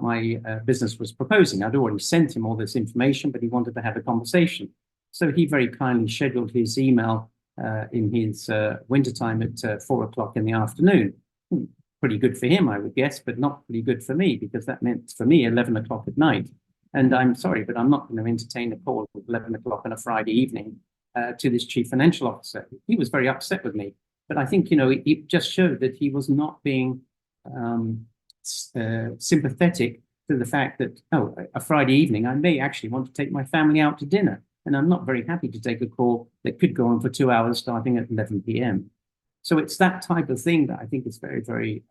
my business was proposing. I'd already sent him all this information, but he wanted to have a conversation. So he very kindly scheduled his email in his wintertime at 4 o'clock in the afternoon. Pretty good for him, I would guess, but not pretty good for me, because that meant for me 11 o'clock at night. And I'm sorry, but I'm not going to entertain a call at 11 o'clock on a Friday evening to this chief financial officer. He was very upset with me. But I think, it just showed that he was not being sympathetic to the fact that, a Friday evening, I may actually want to take my family out to dinner. And I'm not very happy to take a call that could go on for 2 hours starting at 11 p.m. So it's that type of thing that I think is very, very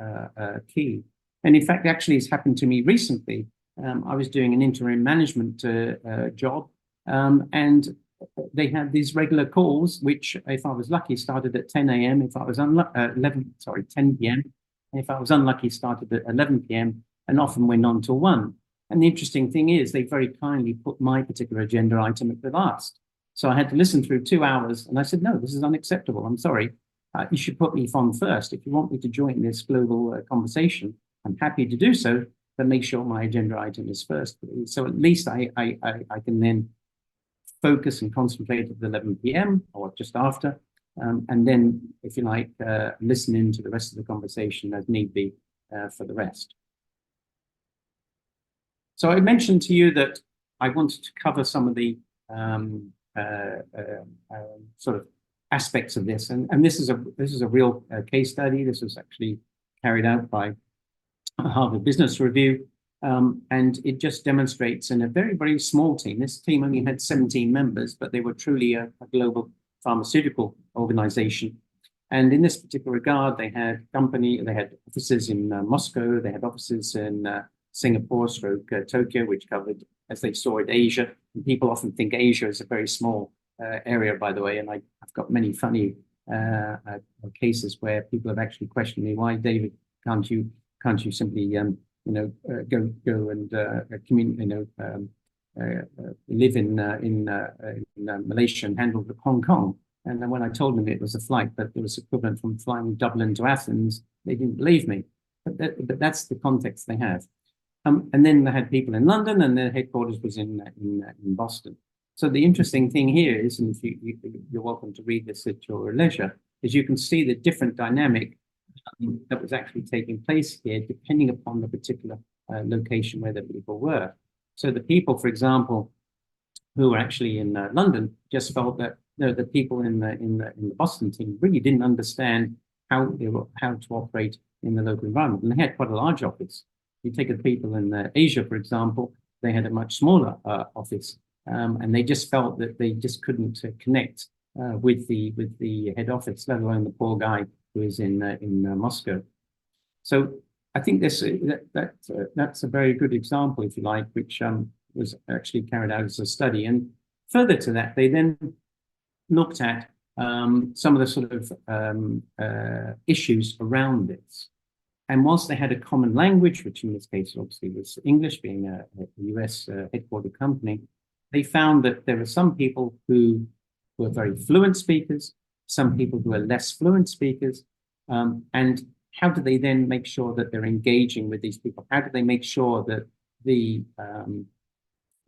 key. And in fact, actually, it's happened to me recently. I was doing an interim management job, and they had these regular calls, which, if I was lucky, started at 10 a.m. If I was 10 p.m. And if I was unlucky, started at 11 p.m. and often went on till 1. And the interesting thing is, they very kindly put my particular agenda item at the last. So I had to listen through 2 hours, and I said, no, this is unacceptable. I'm sorry. You should put me on first. If you want me to join this global conversation, I'm happy to do so, but make sure my agenda item is first. So at least I can then focus and concentrate at 11 p.m. or just after, and then, if you like, listen in to the rest of the conversation as need be for the rest. So I mentioned to you that I wanted to cover some of the sort of aspects of this, and this is a real case study. This was actually carried out by Harvard Business Review, and it just demonstrates in a very, very small team. This team only had 17 members, but they were truly a global pharmaceutical organization. And in this particular regard, they had offices in Moscow, they had offices in Singapore, Tokyo, which covered, as they saw it, Asia. And people often think Asia is a very small area, by the way, and I've got many funny cases where people have actually questioned me, why, David, can't you simply go and live in Malaysia and handle Hong Kong? And then when I told them it was a flight that was equivalent from flying Dublin to Athens, they didn't believe me. But that's the context they have. And then they had people in London, and their headquarters was in Boston. So the interesting thing here is, and you're welcome to read this at your leisure, is you can see the different dynamic that was actually taking place here, depending upon the particular location where the people were. So the people, for example, who were actually in London, just felt that the people in the Boston team really didn't understand how to operate in the local environment, and they had quite a large office. You take the people in Asia, for example, they had a much smaller office, and they just felt that they just couldn't connect with the head office, let alone the poor guy who is in Moscow. So I think that's a very good example, if you like, which was actually carried out as a study. And further to that, they then looked at some of the sort of issues around this. And whilst they had a common language, which in this case obviously was English, being a US headquartered company, they found that there were some people who were very fluent speakers, some people who are less fluent speakers, and how do they then make sure that they're engaging with these people? How do they make sure that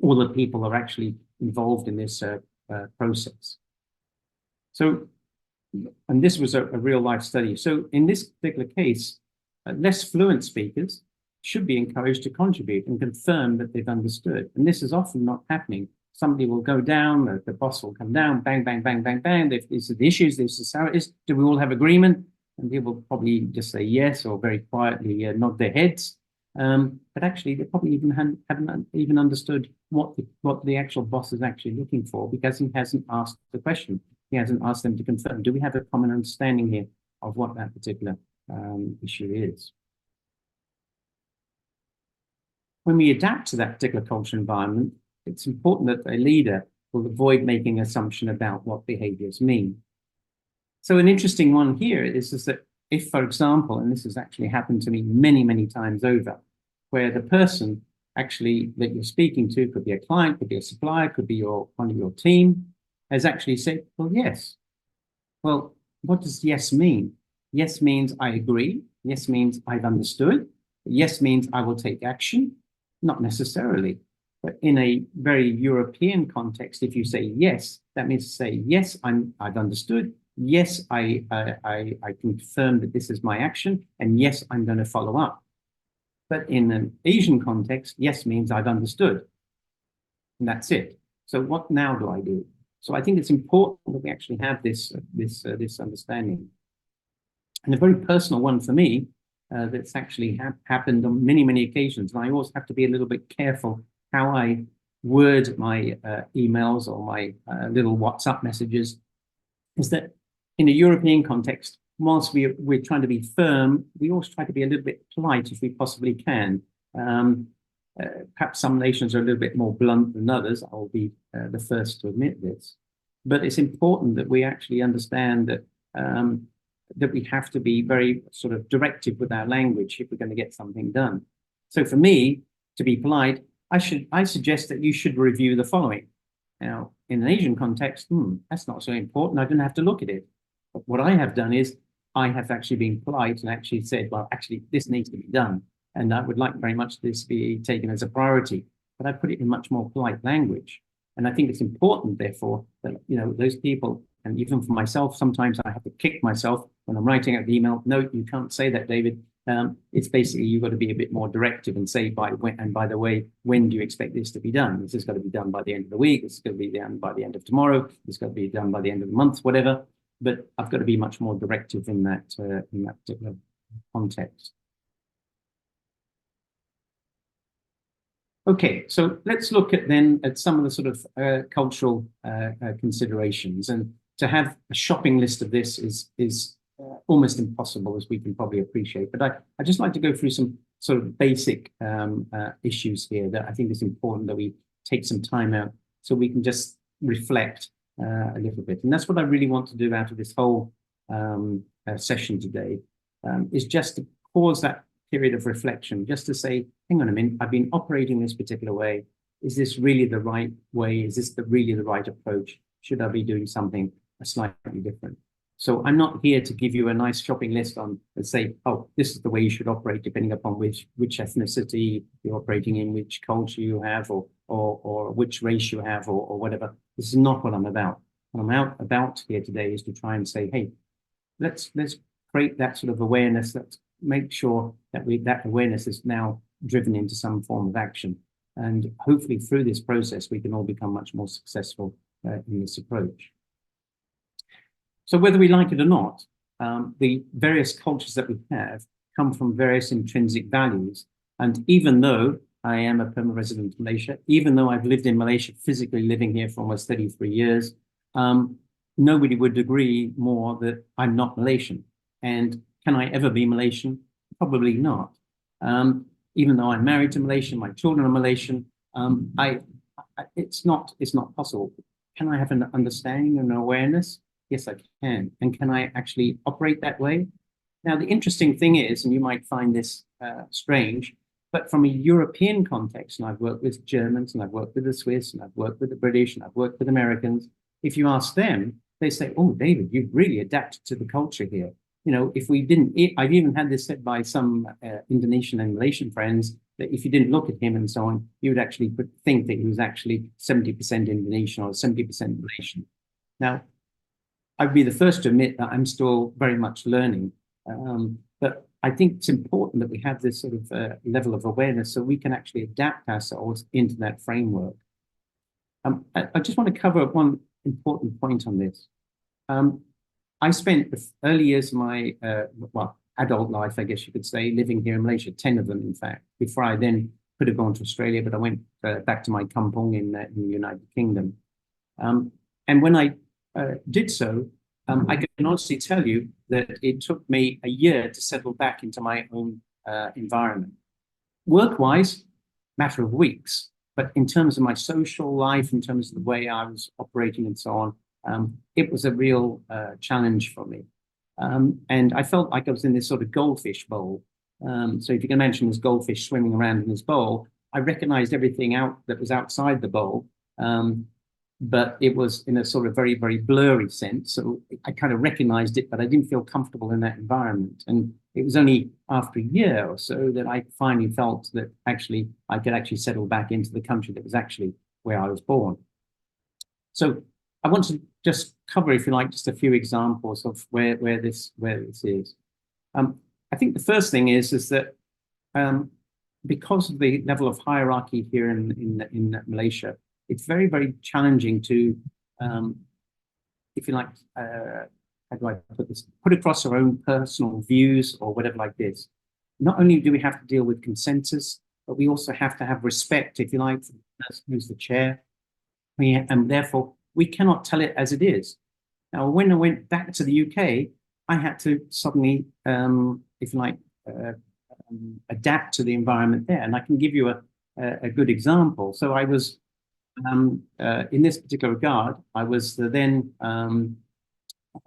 all the people are actually involved in this process? So, and this was a real life study. So in this particular case, less fluent speakers should be encouraged to contribute and confirm that they've understood. And this is often not happening. Somebody will go down, the boss will come down, bang, bang, bang, bang, bang. These are the issues, this is how it is. Do we all have agreement? And people will probably just say yes, or very quietly nod their heads. But actually, they probably haven't even understood what the actual boss is actually looking for, because he hasn't asked the question. He hasn't asked them to confirm, do we have a common understanding here of what that particular issue is? When we adapt to that particular cultural environment, it's important that a leader will avoid making assumption about what behaviors mean. So an interesting one here is that if, for example, and this has actually happened to me many, many times over, where the person actually that you're speaking to, could be a client, could be a supplier, could be one of your team, has actually said, well, yes. Well, what does yes mean? Yes means I agree. Yes means I've understood. Yes means I will take action. Not necessarily. But in a very European context, if you say yes, that means to say, yes, I've understood. Yes, I confirm that this is my action. And yes, I'm going to follow up. But in an Asian context, yes means I've understood. And that's it. So what now do I do? So I think it's important that we actually have this understanding. And a very personal one for me, that's actually happened on many, many occasions. And I always have to be a little bit careful how I word my emails or my little WhatsApp messages, is that in a European context, whilst we're trying to be firm, we always try to be a little bit polite if we possibly can. Perhaps some nations are a little bit more blunt than others. I'll be the first to admit this. But it's important that we actually understand that that we have to be very sort of directive with our language if we're going to get something done. So for me, to be polite, I suggest that you should review the following. Now, in an Asian context, that's not so important. I didn't have to look at it. But what I have done is I have actually been polite and actually said, well, actually, this needs to be done. And I would like very much this be taken as a priority. But I put it in much more polite language. And I think it's important, therefore, that, you know, those people, and even for myself, sometimes I have to kick myself when I'm writing out the email. No, you can't say that, David. It's basically, you've got to be a bit more directive and say by when, and by the way, when do you expect this to be done? This is going to be done by the end of the week. This is going to be done by the end of tomorrow. It's going to be done by the end of the month, whatever. But I've got to be much more directive in that particular context. Okay, so let's look at some of the sort of cultural considerations. And to have a shopping list of this is almost impossible, as we can probably appreciate. But I just like to go through some sort of basic issues here that I think is important that we take some time out so we can just reflect a little bit. And that's what I really want to do out of this whole session today, is just to pause that period of reflection, just to say, hang on a minute, I've been operating this particular way. Is this really the right way? Is this really the right approach? Should I be doing something slightly different? So I'm not here to give you a nice shopping list on, let's say, oh, this is the way you should operate, depending upon which ethnicity you're operating in, which culture you have, or which race you have, or whatever. This is not what I'm about. What I'm about here today is to try and say, hey, let's create that sort of awareness. Let's make sure that that awareness is now driven into some form of action. And hopefully through this process, we can all become much more successful in this approach. So whether we like it or not, the various cultures that we have come from various intrinsic values. And even though I am a permanent resident of Malaysia, even though I've lived in Malaysia, physically living here for almost 33 years, nobody would agree more that I'm not Malaysian. And can I ever be Malaysian? Probably not. Even though I'm married to Malaysian, my children are Malaysian, it's not possible. Can I have an understanding and an awareness? Yes, I can. And can I actually operate that way? Now, the interesting thing is, and you might find this strange, but from a European context, and I've worked with Germans, and I've worked with the Swiss, and I've worked with the British, and I've worked with Americans. If you ask them, they say, oh, David, you've really adapted to the culture here. You know, if we didn't, I've even had this said by some Indonesian and Malaysian friends, that if you didn't look at him and so on, you would actually think that he was actually 70% Indonesian or 70% Malaysian. Now, I'd be the first to admit that I'm still very much learning. But I think it's important that we have this sort of level of awareness so we can actually adapt ourselves into that framework. I just want to cover one important point on this. I spent the early years of my, adult life, I guess you could say, living here in Malaysia, 10 of them, in fact, before I then could have gone to Australia, but I went back to my kampong in the United Kingdom. And when I did so, I can honestly tell you that it took me a year to settle back into my own environment. Work-wise, matter of weeks, but in terms of my social life, in terms of the way I was operating and so on, it was a real challenge for me. And I felt like I was in this sort of goldfish bowl. So if you can imagine this goldfish swimming around in this bowl, I recognized everything that was outside the bowl, but it was in a sort of very, very blurry sense. So I kind of recognized it, but I didn't feel comfortable in that environment. And it was only after a year or so that I finally felt that actually I could actually settle back into the country that was actually where I was born. So I want to just cover, if you like, just a few examples of where this is. I think the first thing is that because of the level of hierarchy here in Malaysia, it's very, very challenging to, if you like, how do I put this? Put across our own personal views or whatever like this. Not only do we have to deal with consensus, but we also have to have respect, if you like, for the person who's the chair. And therefore, we cannot tell it as it is. Now, when I went back to the UK, I had to suddenly, if you like, adapt to the environment there. And I can give you a good example. So I was, in this particular regard, I was then found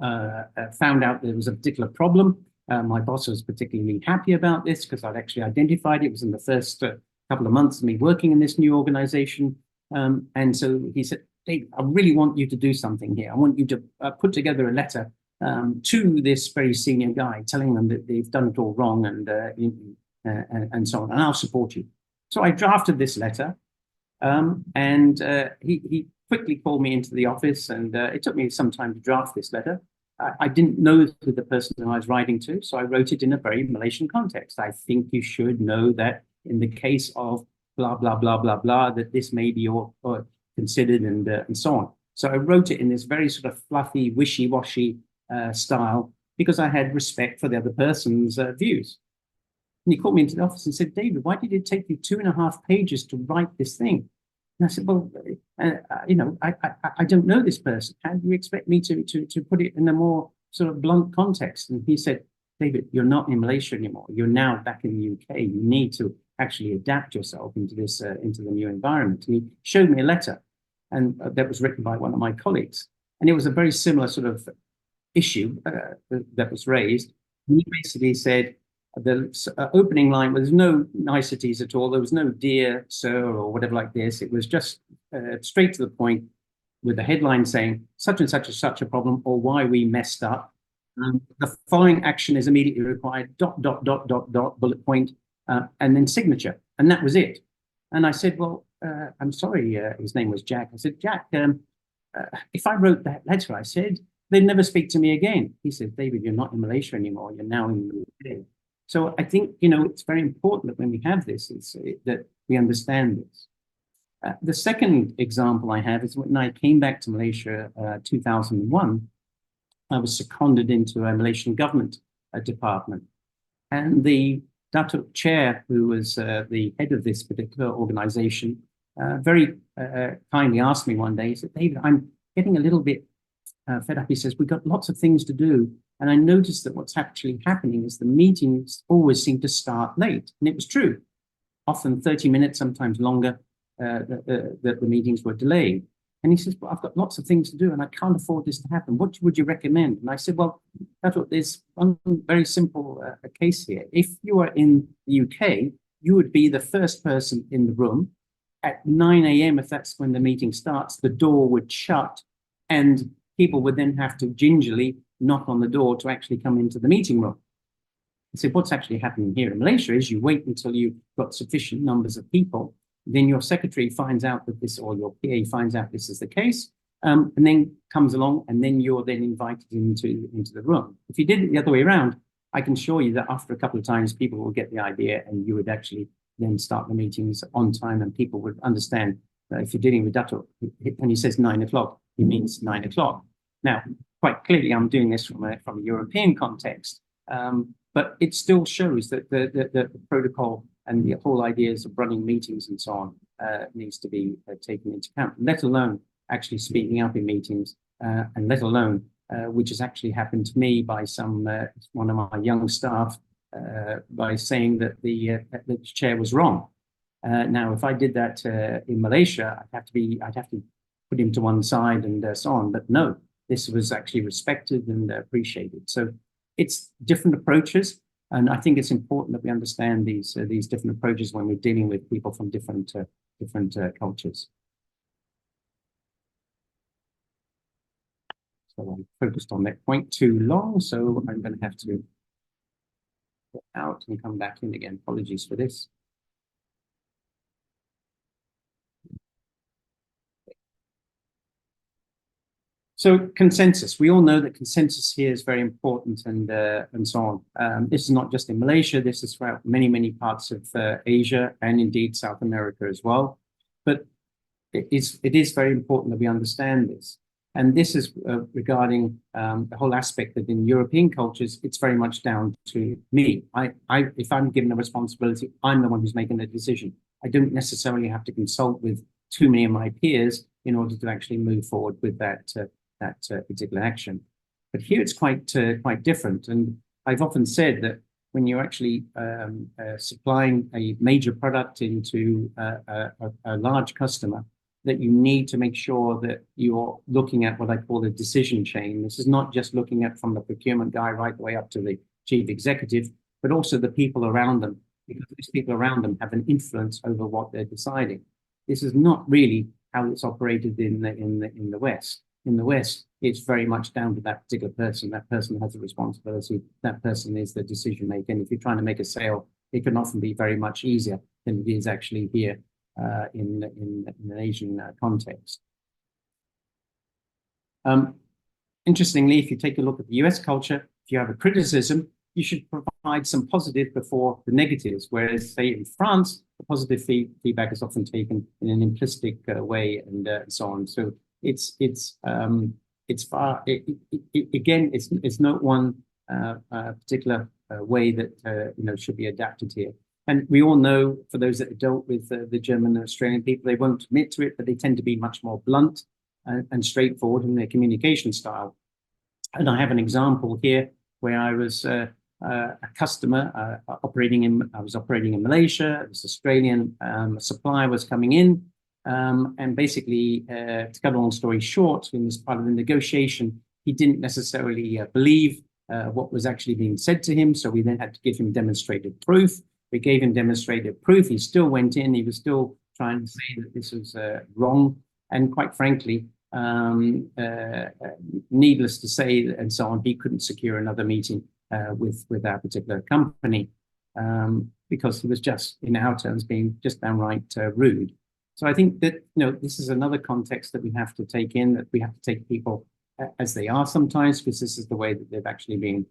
out there was a particular problem. My boss was particularly happy about this because I'd actually identified it. It was in the first couple of months of me working in this new organization. And so he said, Dave, I really want you to do something here. I want you to put together a letter to this very senior guy, telling them that they've done it all wrong and so on, and I'll support you. So I drafted this letter, and he quickly called me into the office, and it took me some time to draft this letter. I didn't know who the person I was writing to, so I wrote it in a very Malaysian context. I think you should know that in the case of blah, blah, blah, blah, blah, that this may be or considered and so on. So I wrote it in this very sort of fluffy, wishy-washy style because I had respect for the other person's views. And he called me into the office and said, David, why did it take you 2.5 pages to write this thing? And I said, well, I don't know this person. How do you expect me to put it in a more sort of blunt context? And he said, David, you're not in Malaysia anymore. You're now back in the UK. You need to actually adapt yourself into this, into the new environment. And he showed me a letter, and that was written by one of my colleagues. And it was a very similar sort of issue that was raised. And he basically said, the opening line was no niceties at all. There was no dear sir or whatever like this. It was just straight to the point with the headline saying such and such a problem or why we messed up. The following action is immediately required, ... bullet point, and then signature. And that was it. And I said, well, I'm sorry, his name was Jack. I said, Jack, if I wrote that letter, I said, they'd never speak to me again. He said, David, you're not in Malaysia anymore. You're now in the UK. So I think, it's very important that when we have this, that we understand this. The second example I have is when I came back to Malaysia 2001, I was seconded into a Malaysian government department. And the Datuk Chair, who was the head of this particular organization, very kindly asked me one day, he said, David, I'm getting a little bit fed up. He says, we've got lots of things to do. And I noticed that what's actually happening is the meetings always seem to start late. And it was true. Often 30 minutes, sometimes longer, that the meetings were delayed. And he says, well, I've got lots of things to do and I can't afford this to happen. What would you recommend? And I said, well, there's one very simple case here. If you are in the UK, you would be the first person in the room. At 9 a.m., if that's when the meeting starts, the door would shut and people would then have to gingerly knock on the door to actually come into the meeting room. I said, what's actually happening here in Malaysia is you wait until you've got sufficient numbers of people, then your secretary finds out that this, or your PA finds out this is the case, and then comes along, and then you're then invited into the room. If you did it the other way around, I can assure you that after a couple of times, people will get the idea, and you would actually then start the meetings on time, and people would understand that if you're dealing with Dato, when he says 9 o'clock, he means 9 o'clock. Now, quite clearly, I'm doing this from a European context, but it still shows that the protocol and the whole ideas of running meetings and so on needs to be taken into account, let alone actually speaking up in meetings, and let alone, which has actually happened to me by one of my young staff, by saying that the chair was wrong. Now, if I did that in Malaysia, I'd have to put him to one side and so on. But no, this was actually respected and appreciated. So it's different approaches, and I think it's important that we understand these different approaches when we're dealing with people from different cultures. So I focused on that point too long, so I'm going to have to get out and come back in again. Apologies for this. So consensus, we all know that consensus here is very important, and so on. This is not just in Malaysia, this is throughout many parts of Asia and indeed South America as well. But it is very important that we understand this. And this is regarding the whole aspect that in European cultures, it's very much down to me. If I'm given a responsibility, I'm the one who's making the decision. I don't necessarily have to consult with too many of my peers in order to actually move forward with that particular action. But here it's quite different. And I've often said that when you're actually supplying a major product into a large customer, that you need to make sure that you're looking at what I call the decision chain. This is not just looking at from the procurement guy right the way up to the chief executive, but also the people around them, because these people around them have an influence over what they're deciding. This is not really how it's operated in the West. In the West, it's very much down to that particular person. That person has a responsibility. That person is the decision maker. And if you're trying to make a sale, it can often be very much easier than it is actually here in an Asian context. Interestingly, if you take a look at the US culture, if you have a criticism, you should provide some positive before the negatives. Whereas, say, in France, the positive feedback is often taken in an implicit way, and so on. So it's not one particular way that should be adapted here. And we all know, for those that have dealt with the German and Australian people, they won't admit to it, but they tend to be much more blunt and straightforward in their communication style. And I have an example here where I was a customer operating in Malaysia. This Australian supplier was coming in, and basically, to cut a long story short, in this part of the negotiation, he didn't necessarily believe what was actually being said to him. So we then had to give him demonstrated proof. We gave him demonstrated proof. He still went in. He was still trying to say that this was wrong. And quite frankly, needless to say, and so on, he couldn't secure another meeting with our particular company because he was just, in our terms, being just downright rude. So I think that this is another context that we have to take in, that we have to take people as they are sometimes, because this is the way that they've actually been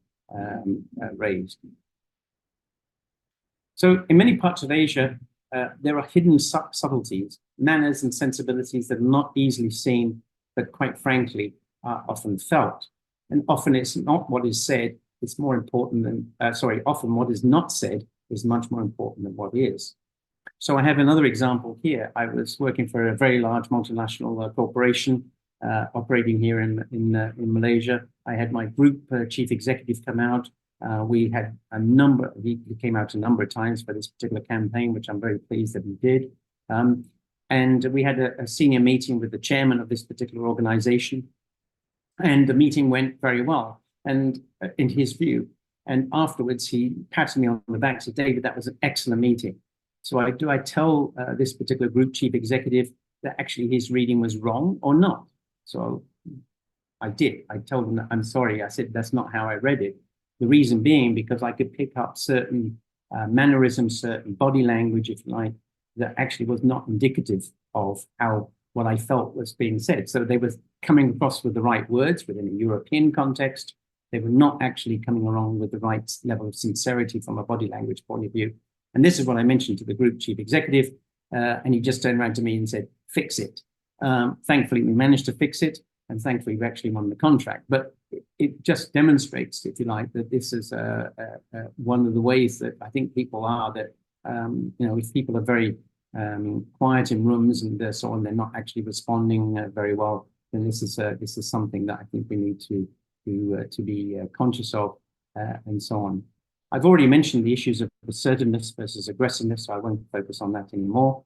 raised. So in many parts of Asia, there are hidden subtleties, manners and sensibilities that are not easily seen, but quite frankly, are often felt. And often it's not what is said, it's more important than, often what is not said is much more important than what is. So I have another example here. I was working for a very large multinational corporation operating here in Malaysia. I had my group chief executive come out. We had he came out a number of times for this particular campaign, which I'm very pleased that he did. And we had a senior meeting with the chairman of this particular organization. And the meeting went very well, and in his view. And afterwards, he patted me on the back and said, "David, that was an excellent meeting." So I tell this particular group chief executive that actually his reading was wrong or not? So I did. I told him that, "I'm sorry." I said, "That's not how I read it." The reason being because I could pick up certain mannerisms, certain body language, if you like, that actually was not indicative of what I felt was being said. So they were coming across with the right words within a European context, they were not actually coming along with the right level of sincerity from a body language point of view. And this is what I mentioned to the group chief executive, and he just turned around to me and said, fix it. Thankfully, we managed to fix it, and thankfully, we actually won the contract. But it just demonstrates, if you like, that this is one of the ways that I think people are, that, if people are very quiet in rooms and so on, they're not actually responding very well, then this is something that I think we need to be conscious of, and so on. I've already mentioned the issues of assertiveness versus aggressiveness, so I won't focus on that anymore.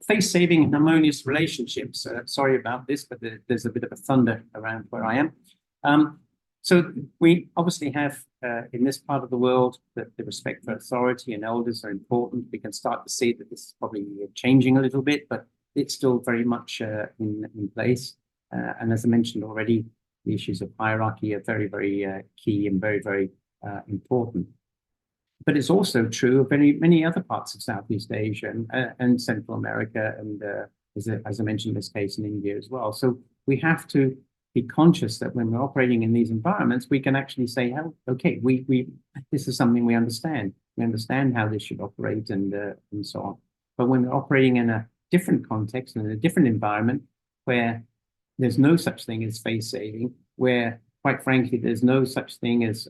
Face-saving and harmonious relationships. Sorry about this, but there's a bit of a thunder around where I am. So we obviously have, in this part of the world, that the respect for authority and elders are important. We can start to see that this is probably changing a little bit, but it's still very much in place. And as I mentioned already, the issues of hierarchy are very, very key and very, very important. But it's also true of many other parts of Southeast Asia and Central America, and as I mentioned, this case in India as well. So we have to be conscious that when we're operating in these environments, we can actually say, oh, okay, this is something we understand. We understand how this should operate and so on. But when we're operating in a different context and in a different environment where there's no such thing as face saving, where quite frankly, there's no such thing as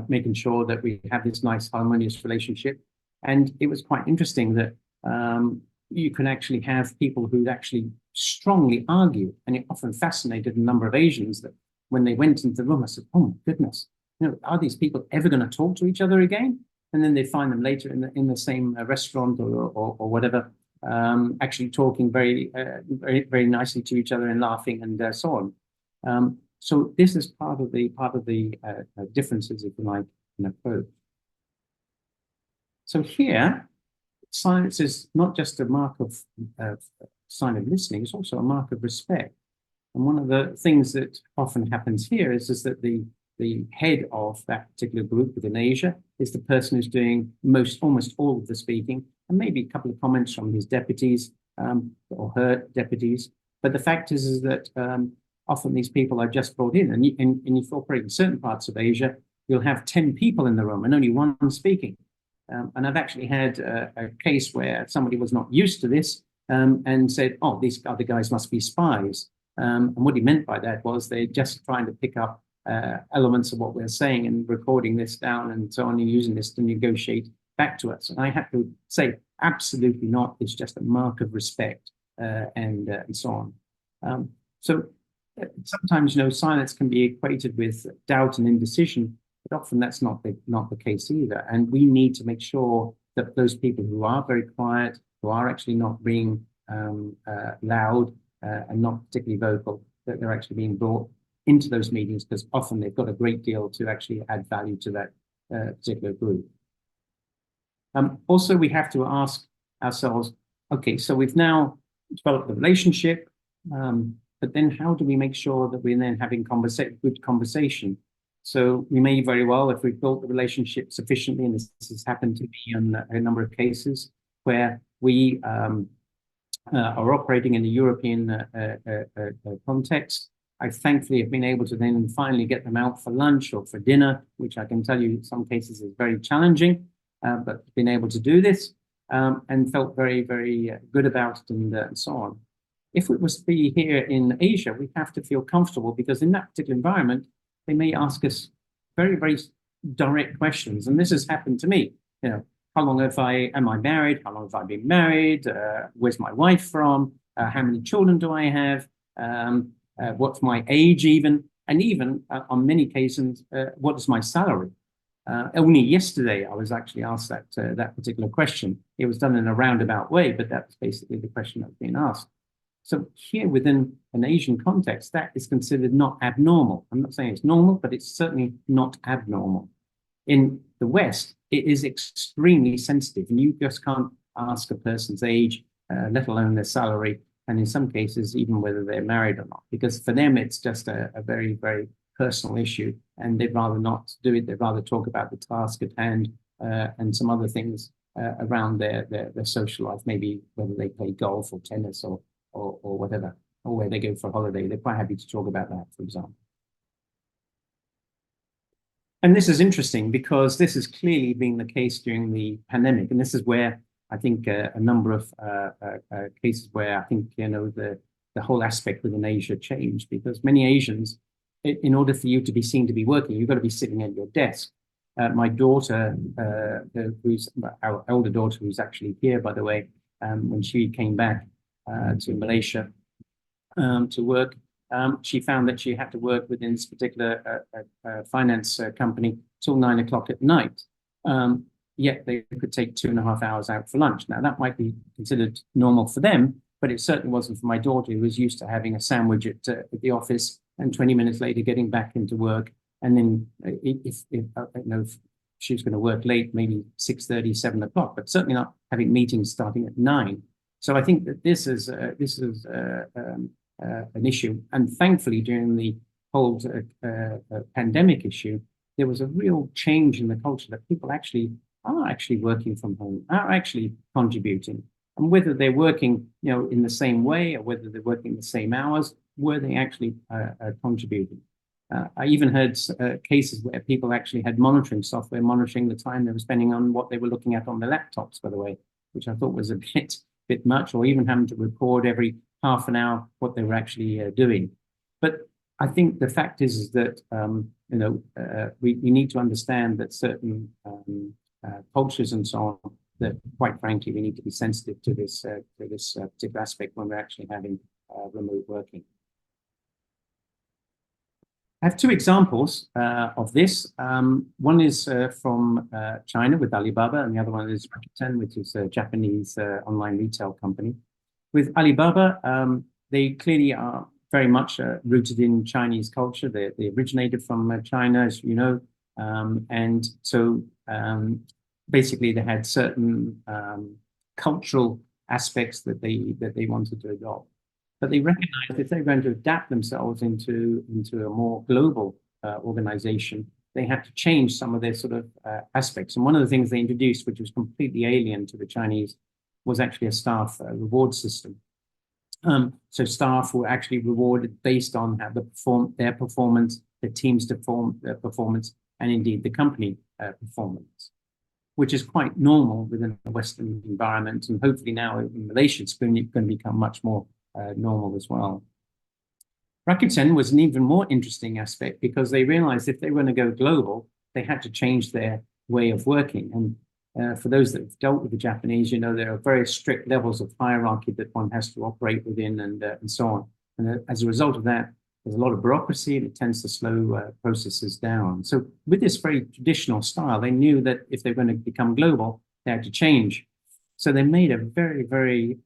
making sure that we have this nice harmonious relationship. And it was quite interesting that you can actually have people who actually strongly argue, and it often fascinated a number of Asians that when they went into the room, I said, oh my goodness, are these people ever going to talk to each other again? And then they find them later in the same restaurant or whatever, actually talking very, very nicely to each other and laughing and so on. So this is part of the differences, if you like, in approach. So here, silence is not just a mark of sign of listening; it's also a mark of respect. And one of the things that often happens here is that the head of that particular group within Asia is the person who's doing almost all of the speaking, and maybe a couple of comments from his deputies or her deputies. But the fact is that often these people are just brought in, and if you operate in certain parts of Asia, you'll have 10 people in the room and only one speaking. And I've actually had a case where somebody was not used to this and said, oh, these other guys must be spies. And what he meant by that was they're just trying to pick up elements of what we're saying and recording this down and so on, and using this to negotiate back to us. And I have to say, absolutely not. It's just a mark of respect and so on. So sometimes, silence can be equated with doubt and indecision, but often that's not the case either. And we need to make sure that those people who are very quiet, who are actually not being loud and not particularly vocal, that they're actually being brought into those meetings, because often they've got a great deal to actually add value to that particular group. Also, we have to ask ourselves, okay, so we've now developed the relationship, but then how do we make sure that we're then having good conversation? So we may very well, if we've built the relationship sufficiently, and this has happened to me in a number of cases where we are operating in a European context, I thankfully have been able to then finally get them out for lunch or for dinner, which I can tell you in some cases is very challenging, but been able to do this and felt very, very good about it and so on. If it was to be here in Asia, we have to feel comfortable, because in that particular environment, they may ask us very, very direct questions. And this has happened to me. How long am I married? How long have I been married? Where's my wife from? How many children do I have? What's my age even? And even on many occasions, what is my salary? Only yesterday, I was actually asked that particular question. It was done in a roundabout way, but that was basically the question that was being asked. So here within an Asian context, that is considered not abnormal. I'm not saying it's normal, but it's certainly not abnormal. In the West, it is extremely sensitive, and you just can't ask a person's age, let alone their salary, and in some cases, even whether they're married or not, because for them, it's just a very, very personal issue, and they'd rather not do it. They'd rather talk about the task at hand and some other things around their social life, maybe whether they play golf or tennis or whatever, or where they go for a holiday. They're quite happy to talk about that, for example. And this is interesting because this has clearly been the case during the pandemic. And this is where I think a number of cases where I think, the whole aspect within Asia changed, because many Asians, in order for you to be seen to be working, you've got to be sitting at your desk. My daughter, who's our elder daughter, who's actually here, by the way, when she came back to Malaysia to work, she found that she had to work within this particular finance company till 9 o'clock at night. Yet they could take 2.5 hours out for lunch. Now, that might be considered normal for them, but it certainly wasn't for my daughter, who was used to having a sandwich at the office and 20 minutes later getting back into work. And then if she was going to work late, maybe 6:30, 7 o'clock, but certainly not having meetings starting at 9. So I think that this is an issue. And thankfully, during the whole pandemic issue, there was a real change in the culture that people are actually working from home, are actually contributing. And whether they're working, in the same way, or whether they're working the same hours, were they actually contributing? I even heard cases where people actually had monitoring software monitoring the time they were spending on what they were looking at on their laptops, by the way, which I thought was a bit much, or even having to record every half an hour what they were actually doing. But I think the fact is that we need to understand that certain cultures and so on, that quite frankly we need to be sensitive to this particular aspect when we're actually having remote working. I have two examples of this. One is from China with Alibaba, and the other one is Rakuten, which is a Japanese online retail company. With Alibaba, they clearly are very much rooted in Chinese culture. They originated from China, as you know, and so basically they had certain cultural aspects that they wanted to adopt. But they recognized if they're going to adapt themselves into a more global organization, they had to change some of their sort of aspects. And one of the things they introduced, which was completely alien to the Chinese, was actually a staff reward system. So staff were actually rewarded based on how their performance, the team's their performance, and indeed the company performance, which is quite normal within a Western environment. And hopefully now in Malaysia, it's going to become much more normal as well. Rakuten was an even more interesting aspect because they realized if they were going to go global, they had to change their way of working. And for those that have dealt with the Japanese, there are very strict levels of hierarchy that one has to operate within and so on. And as a result of that, there's a lot of bureaucracy and it tends to slow processes down. So with this very traditional style, they knew that if they were going to become global, they had to change. So they made a very, very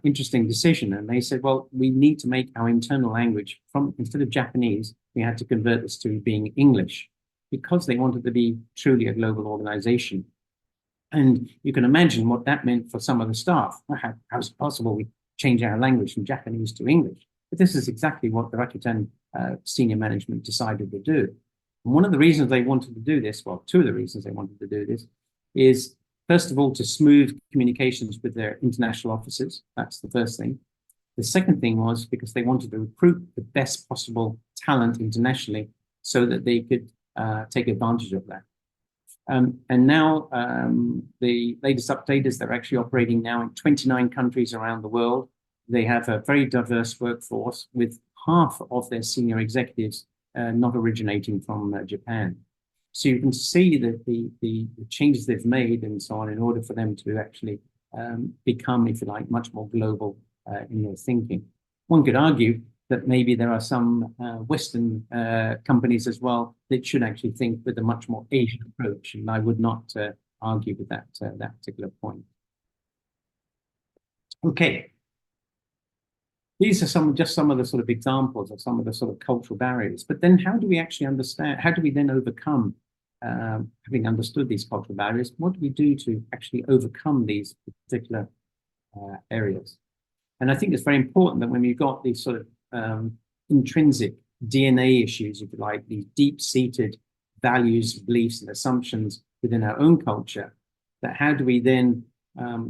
interesting decision. And they said, well, we need to make our internal language instead of Japanese, we had to convert this to being English because they wanted to be truly a global organization. And you can imagine what that meant for some of the staff. How is it possible we change our language from Japanese to English? But this is exactly what the Rakuten senior management decided to do. And one of the reasons they wanted to do this, well, two of the reasons they wanted to do this is, first of all, to smooth communications with their international offices. That's the first thing. The second thing was because they wanted to recruit the best possible talent internationally so that they could take advantage of that. And now the latest update is they're actually operating now in 29 countries around the world. They have a very diverse workforce with half of their senior executives not originating from Japan. So you can see that the changes they've made and so on in order for them to actually become, if you like, much more global in their thinking. One could argue that maybe there are some Western companies as well that should actually think with a much more Asian approach, and I would not argue with that particular point. Okay. These are just some of the sort of examples of some of the sort of cultural barriers. But then how do we actually understand, how do we then overcome, having understood these cultural barriers, what do we do to actually overcome these particular areas? And I think it's very important that when you've got these sort of intrinsic DNA issues, if you like, these deep-seated values, beliefs, and assumptions within our own culture, that how do we then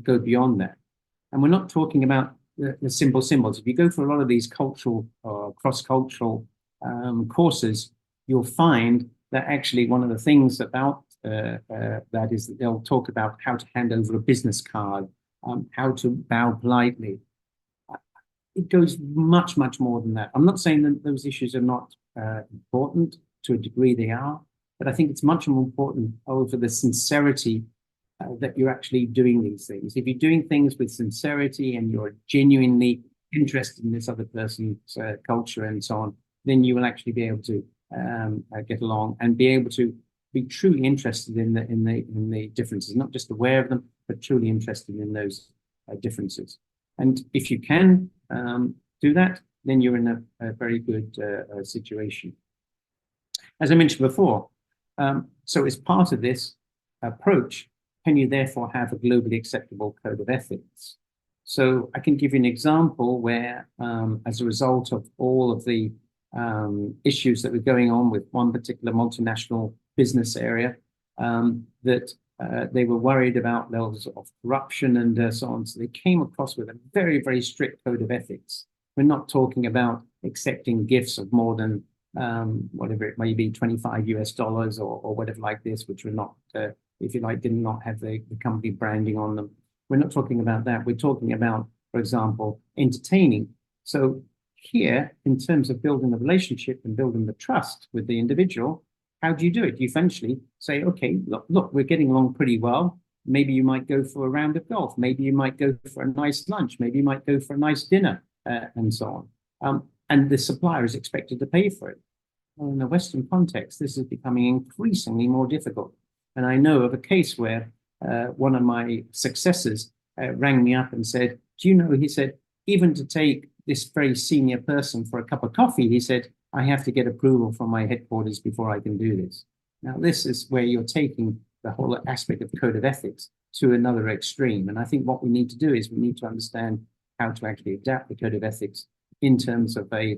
go beyond that? And we're not talking about the simple symbols. If you go for a lot of these cultural or cross-cultural courses, you'll find that actually one of the things about that is that they'll talk about how to hand over a business card, how to bow politely. It goes much, much more than that. I'm not saying that those issues are not important. To a degree they are, but I think it's much more important over the sincerity that you're actually doing these things. If you're doing things with sincerity and you're genuinely interested in this other person's culture and so on, then you will actually be able to get along and be able to be truly interested in the differences, not just aware of them, but truly interested in those differences. And if you can do that, then you're in a very good situation. As I mentioned before, so as part of this approach, can you therefore have a globally acceptable code of ethics? So I can give you an example where, as a result of all of the issues that were going on with one particular multinational business area, that they were worried about levels of corruption and so on. So they came across with a very, very strict code of ethics. We're not talking about accepting gifts of more than whatever it may be, $25 or whatever like this, which were not, if you like, did not have the company branding on them. We're not talking about that. We're talking about, for example, entertaining. So here, in terms of building the relationship and building the trust with the individual, how do you do it? You eventually say, okay, look, we're getting along pretty well. Maybe you might go for a round of golf. Maybe you might go for a nice lunch. Maybe you might go for a nice dinner and so on. And the supplier is expected to pay for it. Well, in the Western context, this is becoming increasingly more difficult. And I know of a case where one of my successors rang me up and said, do you know, he said, even to take this very senior person for a cup of coffee, he said, I have to get approval from my headquarters before I can do this. Now, this is where you're taking the whole aspect of code of ethics to another extreme. And I think what we need to do is we need to understand how to actually adapt the code of ethics in terms of a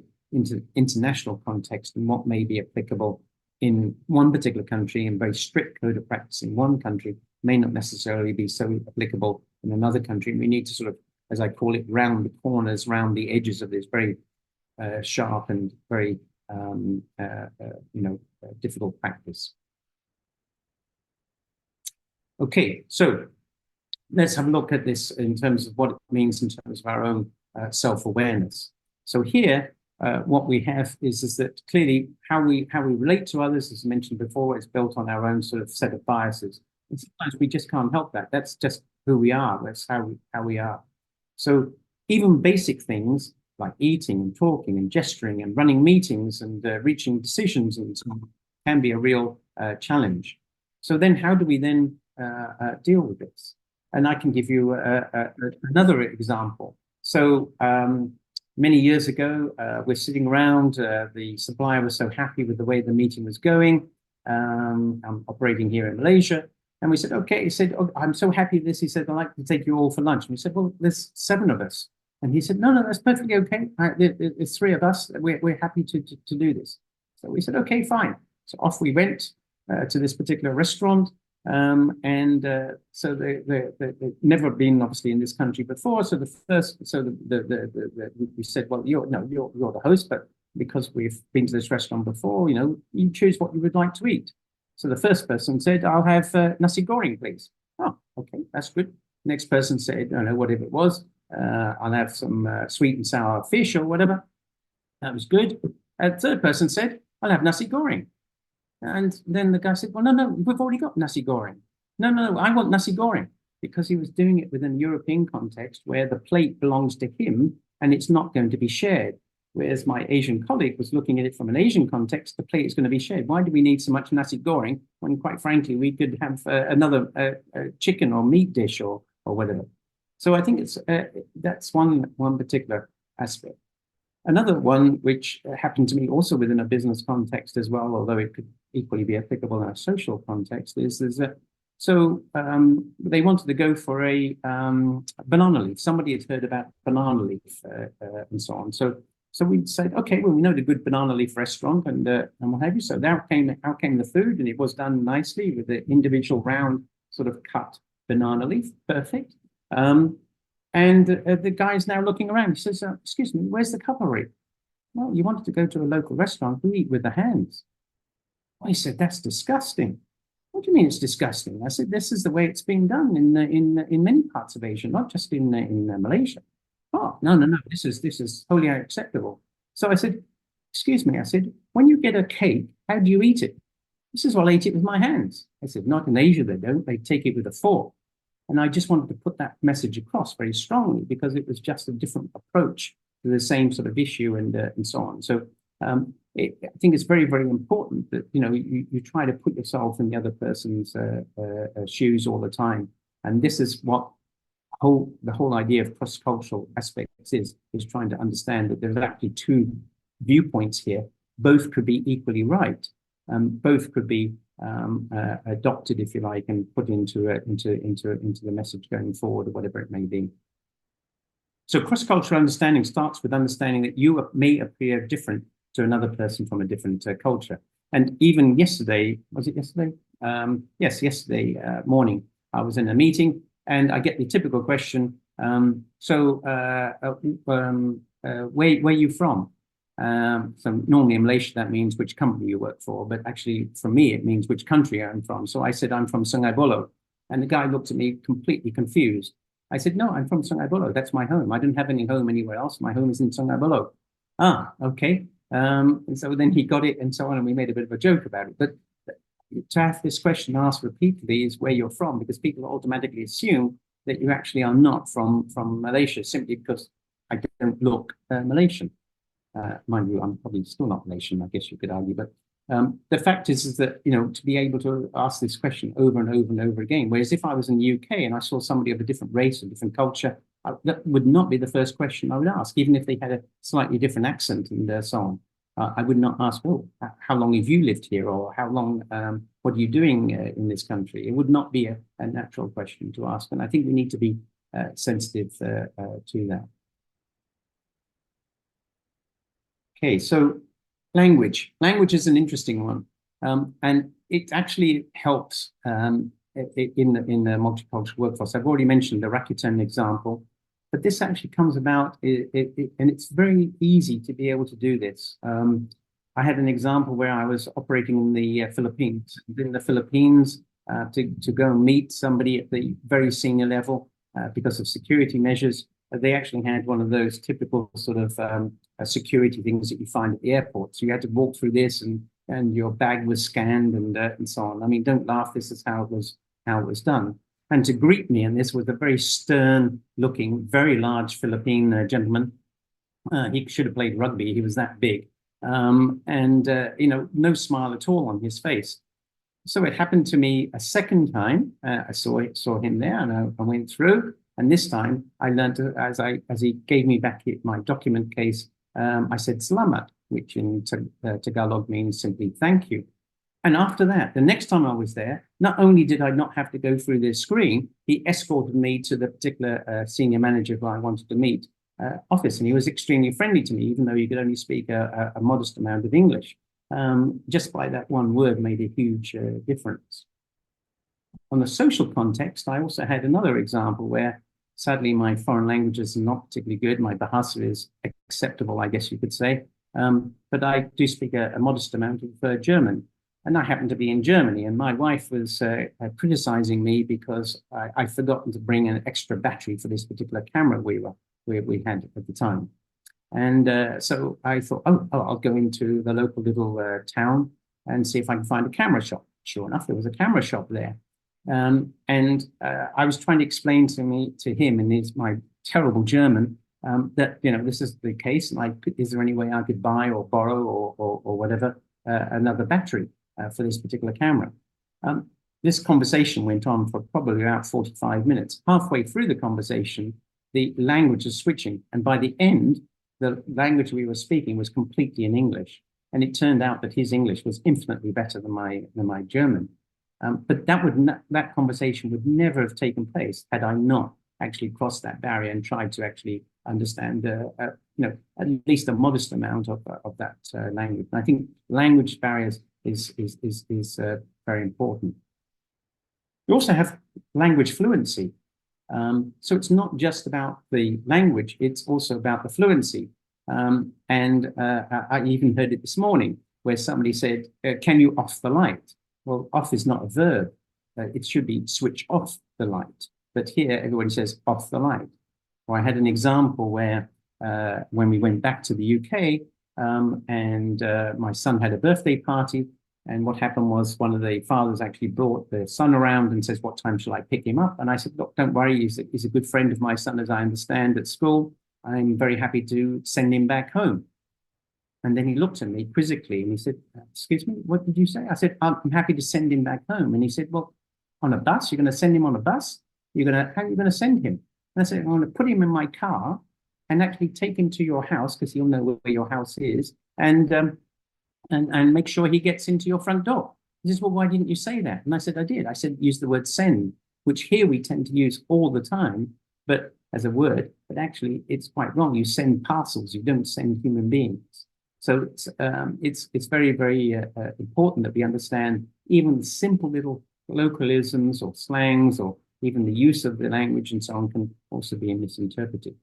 international context and what may be applicable in one particular country, and very strict code of practice in one country may not necessarily be so applicable in another country. And we need to sort of, as I call it, round the corners, round the edges of this very sharp and very difficult practice. Okay, so let's have a look at this in terms of what it means in terms of our own self-awareness. So here, what we have is that clearly how we relate to others, as I mentioned before, is built on our own sort of set of biases. And sometimes we just can't help that. That's just who we are. That's how we are. So even basic things like eating and talking and gesturing and running meetings and reaching decisions and so on can be a real challenge. So then how do we then deal with this? And I can give you another example. So many years ago, we're sitting around, the supplier was so happy with the way the meeting was going. I'm operating here in Malaysia. And we said, okay, he said, oh, I'm so happy with this. He said, I'd like to take you all for lunch. And we said, well, there's 7 of us. And he said, no, that's perfectly okay. There's 3 of us. We're happy to do this. So we said, okay, fine. So off we went to this particular restaurant. So they've never been obviously in this country before. So we said, well, you're the host, but because we've been to this restaurant before, you choose what you would like to eat. So the first person said, I'll have nasi goreng, please. Oh, okay, that's good. Next person said, I don't know, whatever it was. I'll have some sweet and sour fish or whatever. That was good. Third person said, I'll have nasi goreng. And then the guy said, well, no, we've already got nasi goreng. No, I want nasi goreng, because he was doing it within a European context where the plate belongs to him and it's not going to be shared. Whereas my Asian colleague was looking at it from an Asian context, the plate is going to be shared. Why do we need so much nasi goreng when, quite frankly, we could have another chicken or meat dish or whatever? So I think that's one particular aspect. Another one, which happened to me also within a business context as well, although it could equally be applicable in a social context, is that they wanted to go for a banana leaf. Somebody had heard about banana leaf and so on. So we said, okay, well, we know the good banana leaf restaurant and what have you. So out came the food, and it was done nicely with the individual round sort of cut banana leaf. Perfect. And the guy's now looking around. He says, excuse me, where's the cutlery? Well, you wanted to go to a local restaurant. We eat with the hands. I said, that's disgusting. What do you mean it's disgusting? I said, this is the way it's being done in many parts of Asia, not just in Malaysia. Oh, no, this is wholly unacceptable. So I said, excuse me, I said, when you get a cake, how do you eat it? He says, well, I ate it with my hands. I said, not in Asia, they don't. They take it with a fork. And I just wanted to put that message across very strongly because it was just a different approach to the same sort of issue and so on. So I think it's very, very important that, you know, you try to put yourself in the other person's shoes all the time. And this is what the whole idea of cross-cultural aspects is trying to understand that there's actually two viewpoints here. Both could be equally right. Both could be adopted, if you like, and put into the message going forward, or whatever it may be. So cross-cultural understanding starts with understanding that you may appear different to another person from a different culture. And even yesterday, was it yesterday? Yes, yesterday morning, I was in a meeting and I get the typical question, where are you from? So normally in Malaysia, that means which company you work for, but actually for me, it means which country I'm from. So I said, I'm from Sungai Buloh. And the guy looked at me completely confused. I said, no, I'm from Sungai Buloh. That's my home. I don't have any home anywhere else. My home is in Sungai Buloh. Ah, okay. And so then he got it and so on, and we made a bit of a joke about it. But to have this question asked repeatedly is where you're from, because people automatically assume that you actually are not from Malaysia simply because I don't look Malaysian. Mind you, I'm probably still not Malaysian, I guess you could argue, but the fact is that, you know, to be able to ask this question over and over and over again, whereas if I was in the UK and I saw somebody of a different race or different culture, that would not be the first question I would ask, even if they had a slightly different accent and so on. I would not ask, oh, how long have you lived here? Or how long, what are you doing in this country? It would not be a natural question to ask. And I think we need to be sensitive to that. Okay, so language. Language is an interesting one. And it actually helps in the multicultural workforce. I've already mentioned the Rakuten example, but this actually comes about, and it's very easy to be able to do this. I had an example where I was operating in the Philippines. In the Philippines, to go and meet somebody at the very senior level because of security measures, they actually had one of those typical sort of security things that you find at the airport. So you had to walk through this, and your bag was scanned and so on. I mean, don't laugh. This is how it was done. And to greet me, and this was a very stern-looking, very large Philippine gentleman. He should have played rugby. He was that big, you know, no smile at all on his face. So it happened to me a second time. I saw him there, and I went through. And this time, I learned to, as he gave me back my document case, I said "Selamat," which in Tagalog means simply "thank you." And after that, the next time I was there, not only did I not have to go through this screen, he escorted me to the particular senior manager who I wanted to meet office, and he was extremely friendly to me, even though he could only speak a modest amount of English. Just by that one word made a huge difference. On the social context, I also had another example where, sadly, my foreign languages are not particularly good. My Bahasa is acceptable, I guess you could say. But I do speak a modest amount of German. And I happened to be in Germany, and my wife was criticizing me because I'd forgotten to bring an extra battery for this particular camera we had at the time. And so I thought, oh, I'll go into the local little town and see if I can find a camera shop. Sure enough, there was a camera shop there. I was trying to explain to him in my terrible German that, you know, this is the case, and is there any way I could buy or borrow or whatever another battery for this particular camera? This conversation went on for probably about 45 minutes. Halfway through the conversation, the language was switching, and by the end, the language we were speaking was completely in English. And it turned out that his English was infinitely better than my German. But that conversation would never have taken place had I not actually crossed that barrier and tried to actually understand, you know, at least a modest amount of that language. And I think language barriers is very important. You also have language fluency. So it's not just about the language; it's also about the fluency. I even heard it this morning where somebody said, can you off the light? Well, off is not a verb. It should be switch off the light. But here, everybody says off the light. Or I had an example where when we went back to the UK, and my son had a birthday party, and what happened was one of the fathers actually brought the son around and says, what time shall I pick him up? And I said, look, don't worry, he's a good friend of my son, as I understand, at school. I'm very happy to send him back home. And then he looked at me quizzically and he said, excuse me, what did you say? I said, I'm happy to send him back home. And he said, well, on a bus? You're going to send him on a bus? How are you going to send him? And I said, I'm going to put him in my car and actually take him to your house, because he'll know where your house is, and make sure he gets into your front door. He says, well, why didn't you say that? And I said, I did. I said, use the word send, which here we tend to use all the time, but as a word, but actually it's quite wrong. You send parcels, you don't send human beings. So it's very, very important that we understand even simple little localisms or slangs, or even the use of the language and so on, can also be misinterpreted.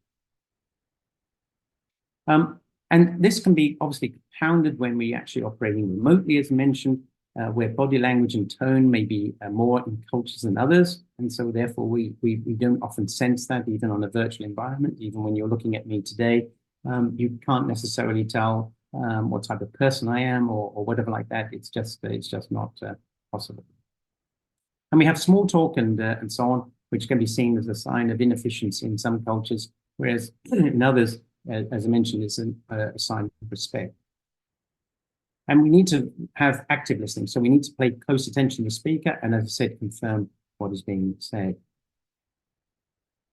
And this can be obviously compounded when we actually operating remotely, as mentioned, where body language and tone may be more in cultures than others. And so therefore we don't often sense that even on a virtual environment. Even when you're looking at me today, you can't necessarily tell what type of person I am or whatever like that. It's just not possible. And we have small talk and so on, which can be seen as a sign of inefficiency in some cultures, whereas in others, as I mentioned, it's a sign of respect. And we need to have active listening. So we need to pay close attention to the speaker and, as I said, confirm what is being said.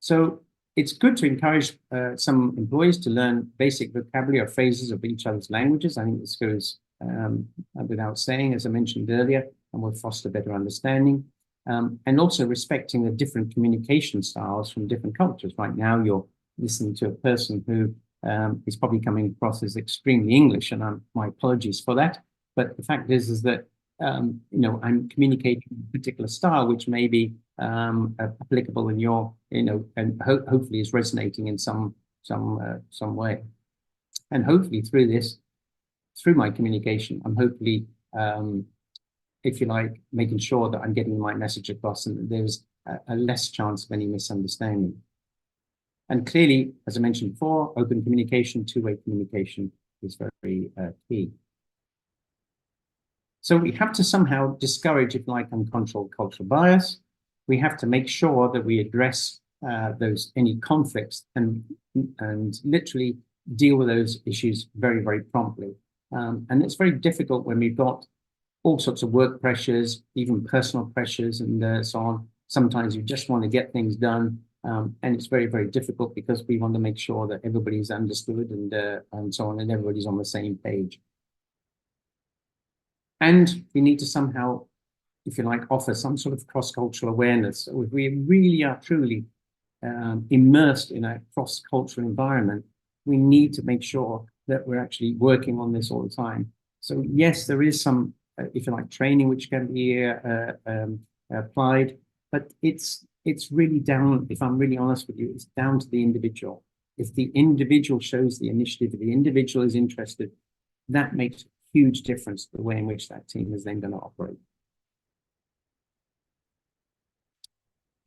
So it's good to encourage some employees to learn basic vocabulary or phrases of each other's languages. I think this goes without saying, as I mentioned earlier, and will foster better understanding. And also respecting the different communication styles from different cultures. Right now, you're listening to a person who is probably coming across as extremely English, and my apologies for that. But the fact is that I'm communicating a particular style which may be applicable in your, and hopefully is resonating in some way. And hopefully through my communication, I'm hopefully, if you like, making sure that I'm getting my message across and that there's a less chance of any misunderstanding. And clearly, as I mentioned before, open communication, two-way communication is very key. So we have to somehow discourage, if you like, uncontrolled cultural bias. We have to make sure that we address any conflicts and literally deal with those issues very, very promptly. And it's very difficult when we've got all sorts of work pressures, even personal pressures and so on. Sometimes you just want to get things done. And it's very, very difficult because we want to make sure that everybody's understood and so on, and everybody's on the same page. And we need to somehow, if you like, offer some sort of cross-cultural awareness. So if we really are truly immersed in a cross-cultural environment, we need to make sure that we're actually working on this all the time. So yes, there is some, if you like, training which can be applied, but it's really down, if I'm really honest with you, it's down to the individual. If the individual shows the initiative, if the individual is interested, that makes a huge difference to the way in which that team is then going to operate.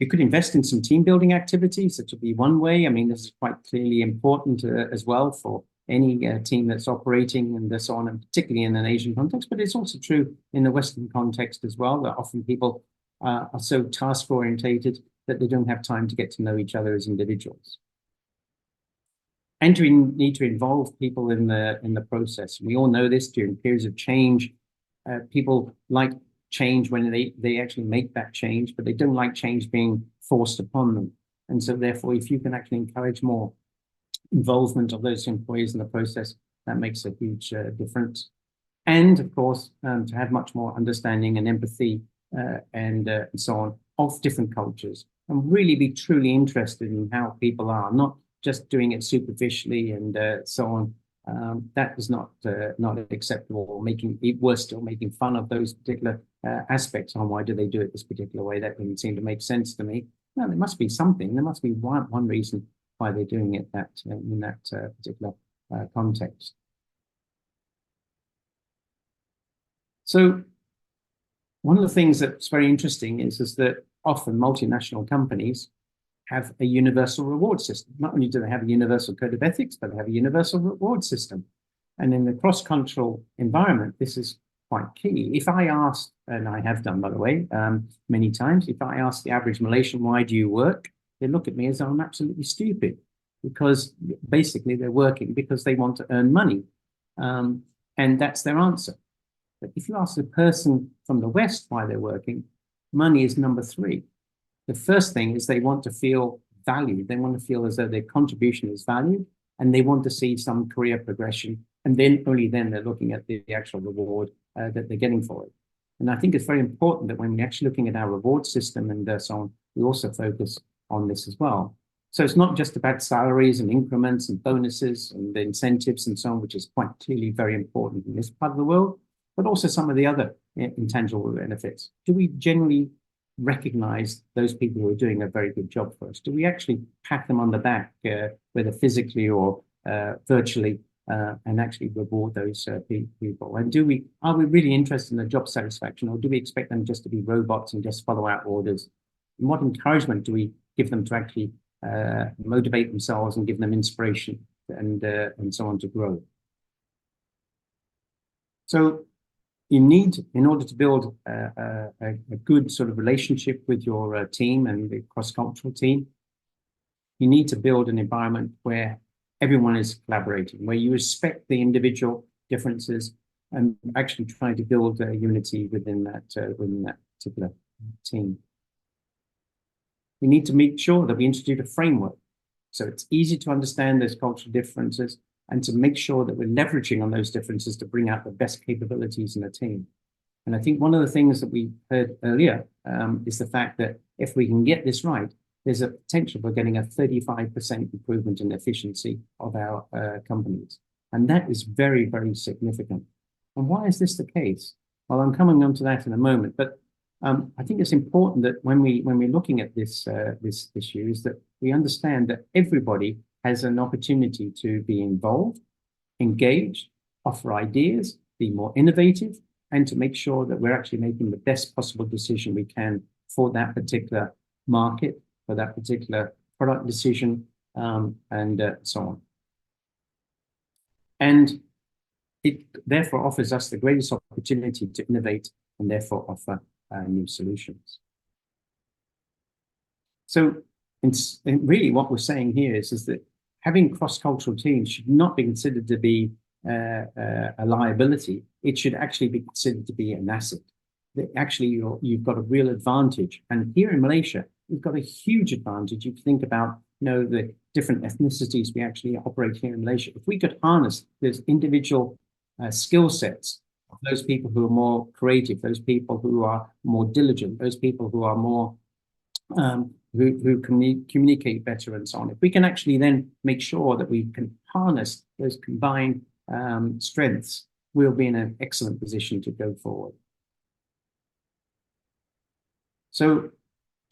You could invest in some team building activities. That would be one way. I mean, this is quite clearly important as well for any team that's operating and so on, and particularly in an Asian context, but it's also true in the Western context as well, that often people are so task orientated that they don't have time to get to know each other as individuals. And we need to involve people in the process. We all know this during periods of change. People like change when they actually make that change, but they don't like change being forced upon them. And so therefore, if you can actually encourage more involvement of those employees in the process, that makes a huge difference. And of course, to have much more understanding and empathy and so on of different cultures, and really be truly interested in how people are, not just doing it superficially and so on. That is not acceptable. Making it worse, still making fun of those particular aspects on why do they do it this particular way. That doesn't seem to make sense to me. No, there must be something. There must be one reason why they're doing it in that particular context. So one of the things that's very interesting is that often multinational companies have a universal reward system. Not only do they have a universal code of ethics, but they have a universal reward system. And in the cross-cultural environment, this is quite key. If I asked, and I have done, by the way, many times, if I ask the average Malaysian, why do you work? They look at me as though I'm absolutely stupid, because basically they're working because they want to earn money. And that's their answer. But if you ask the person from the West why they're working, money is number 3. The first thing is they want to feel valued. They want to feel as though their contribution is valued, and they want to see some career progression. And then only then they're looking at the actual reward that they're getting for it. And I think it's very important that when we're actually looking at our reward system and so on, we also focus on this as well. So it's not just about salaries and increments and bonuses and the incentives and so on, which is quite clearly very important in this part of the world, but also some of the other intangible benefits. Do we generally recognize those people who are doing a very good job for us? Do we actually pat them on the back, whether physically or virtually, and actually reward those people? And are we really interested in their job satisfaction, or do we expect them just to be robots and just follow out orders? And what encouragement do we give them to actually motivate themselves and give them inspiration and so on to grow? So you need, in order to build a good sort of relationship with your team and the cross-cultural team, you need to build an environment where everyone is collaborating, where you respect the individual differences and actually try to build unity within that particular team. We need to make sure that we introduce a framework so it's easy to understand those cultural differences and to make sure that we're leveraging on those differences to bring out the best capabilities in a team. And I think one of the things that we heard earlier is the fact that if we can get this right, there's a potential for getting a 35% improvement in efficiency of our companies. And that is very, very significant. And why is this the case? Well, I'm coming on to that in a moment, but I think it's important that when we're looking at this issue, is that we understand that everybody has an opportunity to be involved, engaged, offer ideas, be more innovative, and to make sure that we're actually making the best possible decision we can for that particular market, for that particular product decision, and so on. And it therefore offers us the greatest opportunity to innovate and therefore offer new solutions. So really what we're saying here is that having cross-cultural teams should not be considered to be a liability. It should actually be considered to be an asset. That actually you've got a real advantage. And here in Malaysia, we've got a huge advantage. You think about, the different ethnicities we actually operate here in Malaysia. If we could harness those individual skill sets of those people who are more creative, those people who are more diligent, those people who are more who communicate better and so on. If we can actually then make sure that we can harness those combined strengths, we'll be in an excellent position to go forward. So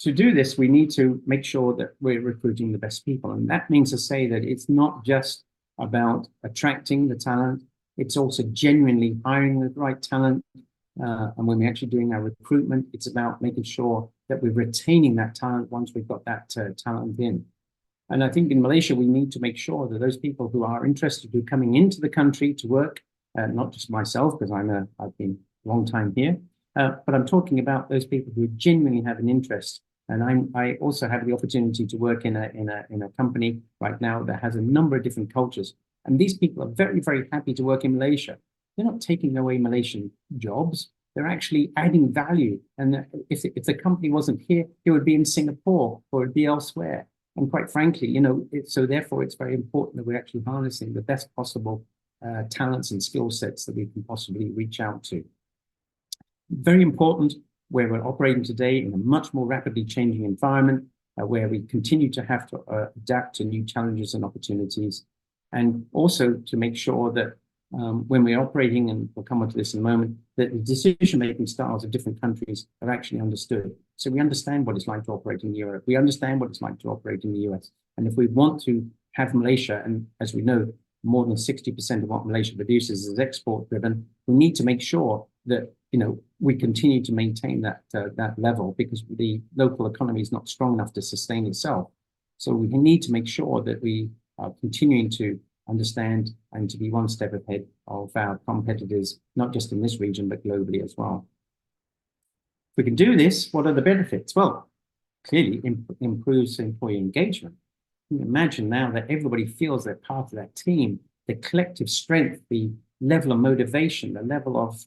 to do this, we need to make sure that we're recruiting the best people. And that means to say that it's not just about attracting the talent, it's also genuinely hiring the right talent. And when we're actually doing our recruitment, it's about making sure that we're retaining that talent once we've got that talent in. And I think in Malaysia, we need to make sure that those people who are interested, who are coming into the country to work, not just myself, because I've been a long time here, but I'm talking about those people who genuinely have an interest. And I also have the opportunity to work in a company right now that has a number of different cultures. And these people are very, very happy to work in Malaysia. They're not taking away Malaysian jobs. They're actually adding value. And if the company wasn't here, it would be in Singapore or it'd be elsewhere. And quite frankly, so therefore it's very important that we're actually harnessing the best possible talents and skill sets that we can possibly reach out to. Very important where we're operating today in a much more rapidly changing environment, where we continue to have to adapt to new challenges and opportunities. And also to make sure that when we're operating, and we'll come on to this in a moment, that the decision-making styles of different countries are actually understood. So we understand what it's like to operate in Europe. We understand what it's like to operate in the US. And if we want to have Malaysia, and as we know, more than 60% of what Malaysia produces is export-driven, we need to make sure that we continue to maintain that level, because the local economy is not strong enough to sustain itself. So we need to make sure that we are continuing to understand and to be one step ahead of our competitors, not just in this region, but globally as well. If we can do this, what are the benefits? Well, clearly improves employee engagement. You can imagine now that everybody feels they're part of that team, the collective strength, the level of motivation, the level of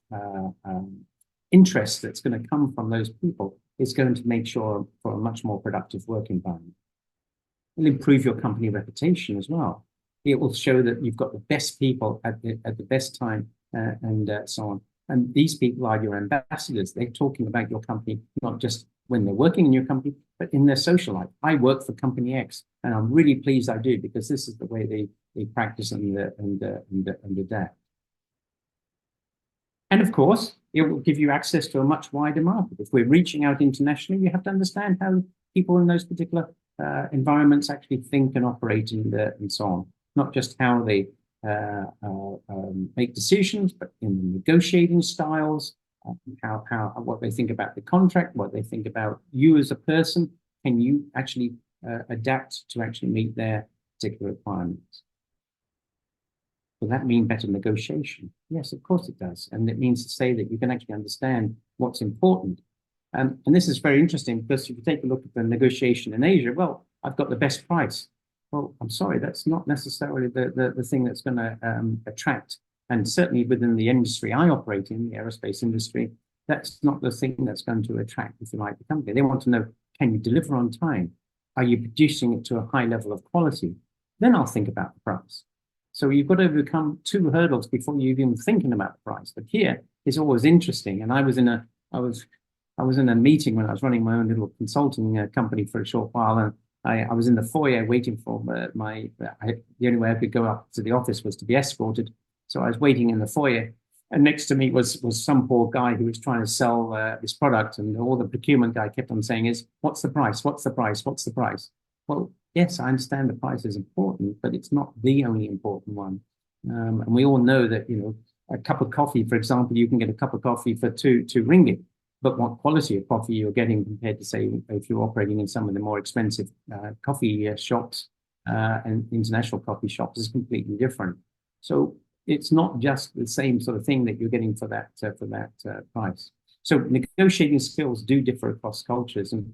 interest that's going to come from those people is going to make sure for a much more productive work environment. It'll improve your company reputation as well. It will show that you've got the best people at the best time and so on. And these people are your ambassadors. They're talking about your company, not just when they're working in your company, but in their social life. I work for company X, and I'm really pleased I do, because this is the way they practice and adapt. And of course, it will give you access to a much wider market. If we're reaching out internationally, we have to understand how people in those particular environments actually think and operate and so on. Not just how they make decisions, but in the negotiating styles, what they think about the contract, what they think about you as a person. Can you actually adapt to actually meet their particular requirements? Does that mean better negotiation? Yes, of course it does. And it means to say that you can actually understand what's important. And this is very interesting, because if you take a look at the negotiation in Asia, well, I've got the best price. Well, I'm sorry, that's not necessarily the thing that's going to attract. And certainly within the industry I operate in, the aerospace industry, that's not the thing that's going to attract, if you like, the company. They want to know, can you deliver on time? Are you producing it to a high level of quality? Then I'll think about the price. So you've got to overcome two hurdles before you're even thinking about the price. But here it's always interesting. And I was in a meeting when I was running my own little consulting company for a short while, and I was in the foyer waiting for the only way I could go up to the office was to be escorted. So I was waiting in the foyer, and next to me was some poor guy who was trying to sell this product, and all the procurement guy kept on saying is, "What's the price? What's the price? What's the price?" Well, yes, I understand the price is important, but it's not the only important one. And we all know that a cup of coffee, for example, you can get a cup of coffee for two ringgit. But what quality of coffee you're getting compared to, say, if you're operating in some of the more expensive coffee shops and international coffee shops is completely different. So it's not just the same sort of thing that you're getting for that price. So negotiating skills do differ across cultures, and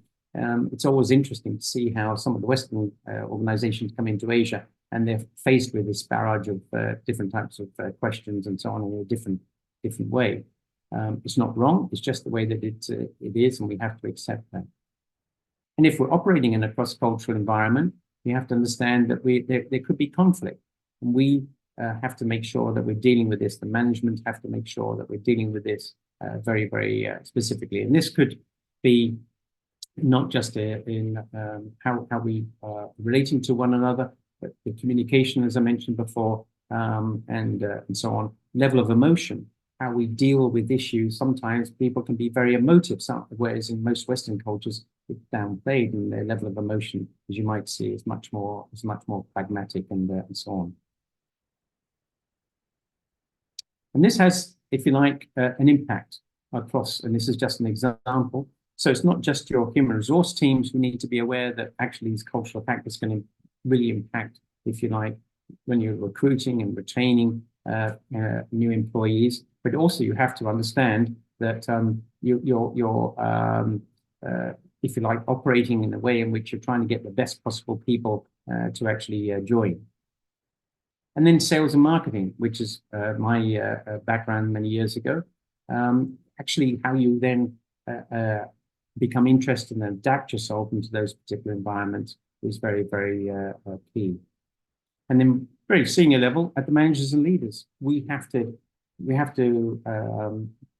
it's always interesting to see how some of the Western organizations come into Asia and they're faced with this barrage of different types of questions and so on in a different way. It's not wrong, it's just the way that it is, and we have to accept that. And if we're operating in a cross-cultural environment, we have to understand that there could be conflict, and we have to make sure that we're dealing with this. The management have to make sure that we're dealing with this very, very specifically. And this could be not just in how we are relating to one another, but the communication, as I mentioned before, and so on. Level of emotion, how we deal with issues. Sometimes people can be very emotive, whereas in most Western cultures, it's downplayed, and their level of emotion, as you might see, is much more pragmatic and so on. And this has, if you like, an impact across, and this is just an example. So it's not just your human resource teams who need to be aware that actually these cultural factors can really impact, if you like, when you're recruiting and retaining new employees, but also you have to understand that you're if you like, operating in a way in which you're trying to get the best possible people to actually join. And then sales and marketing, which is my background many years ago. Actually, how you then become interested and adapt yourself into those particular environments is very, very key. And then very senior level at the managers and leaders, we have to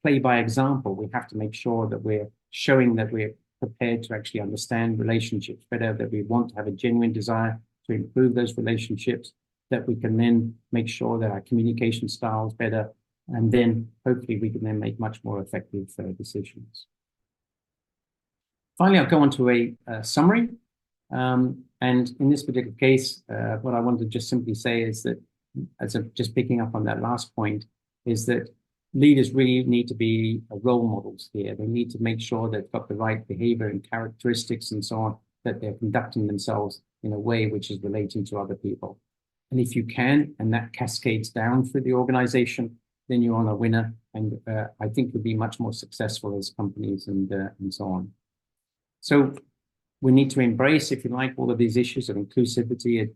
play by example. We have to make sure that we're showing that we're prepared to actually understand relationships better, that we want to have a genuine desire to improve those relationships, that we can then make sure that our communication style is better, and then hopefully we can then make much more effective decisions. Finally, I'll go on to a summary. And in this particular case, what I want to just simply say is that, as I'm just picking up on that last point, is that leaders really need to be role models here. They need to make sure they've got the right behavior and characteristics and so on, that they're conducting themselves in a way which is relating to other people. And if you can, and that cascades down through the organization, then you're on a winner. And I think you'll be much more successful as companies and so on. So we need to embrace, if you like, all of these issues of inclusivity,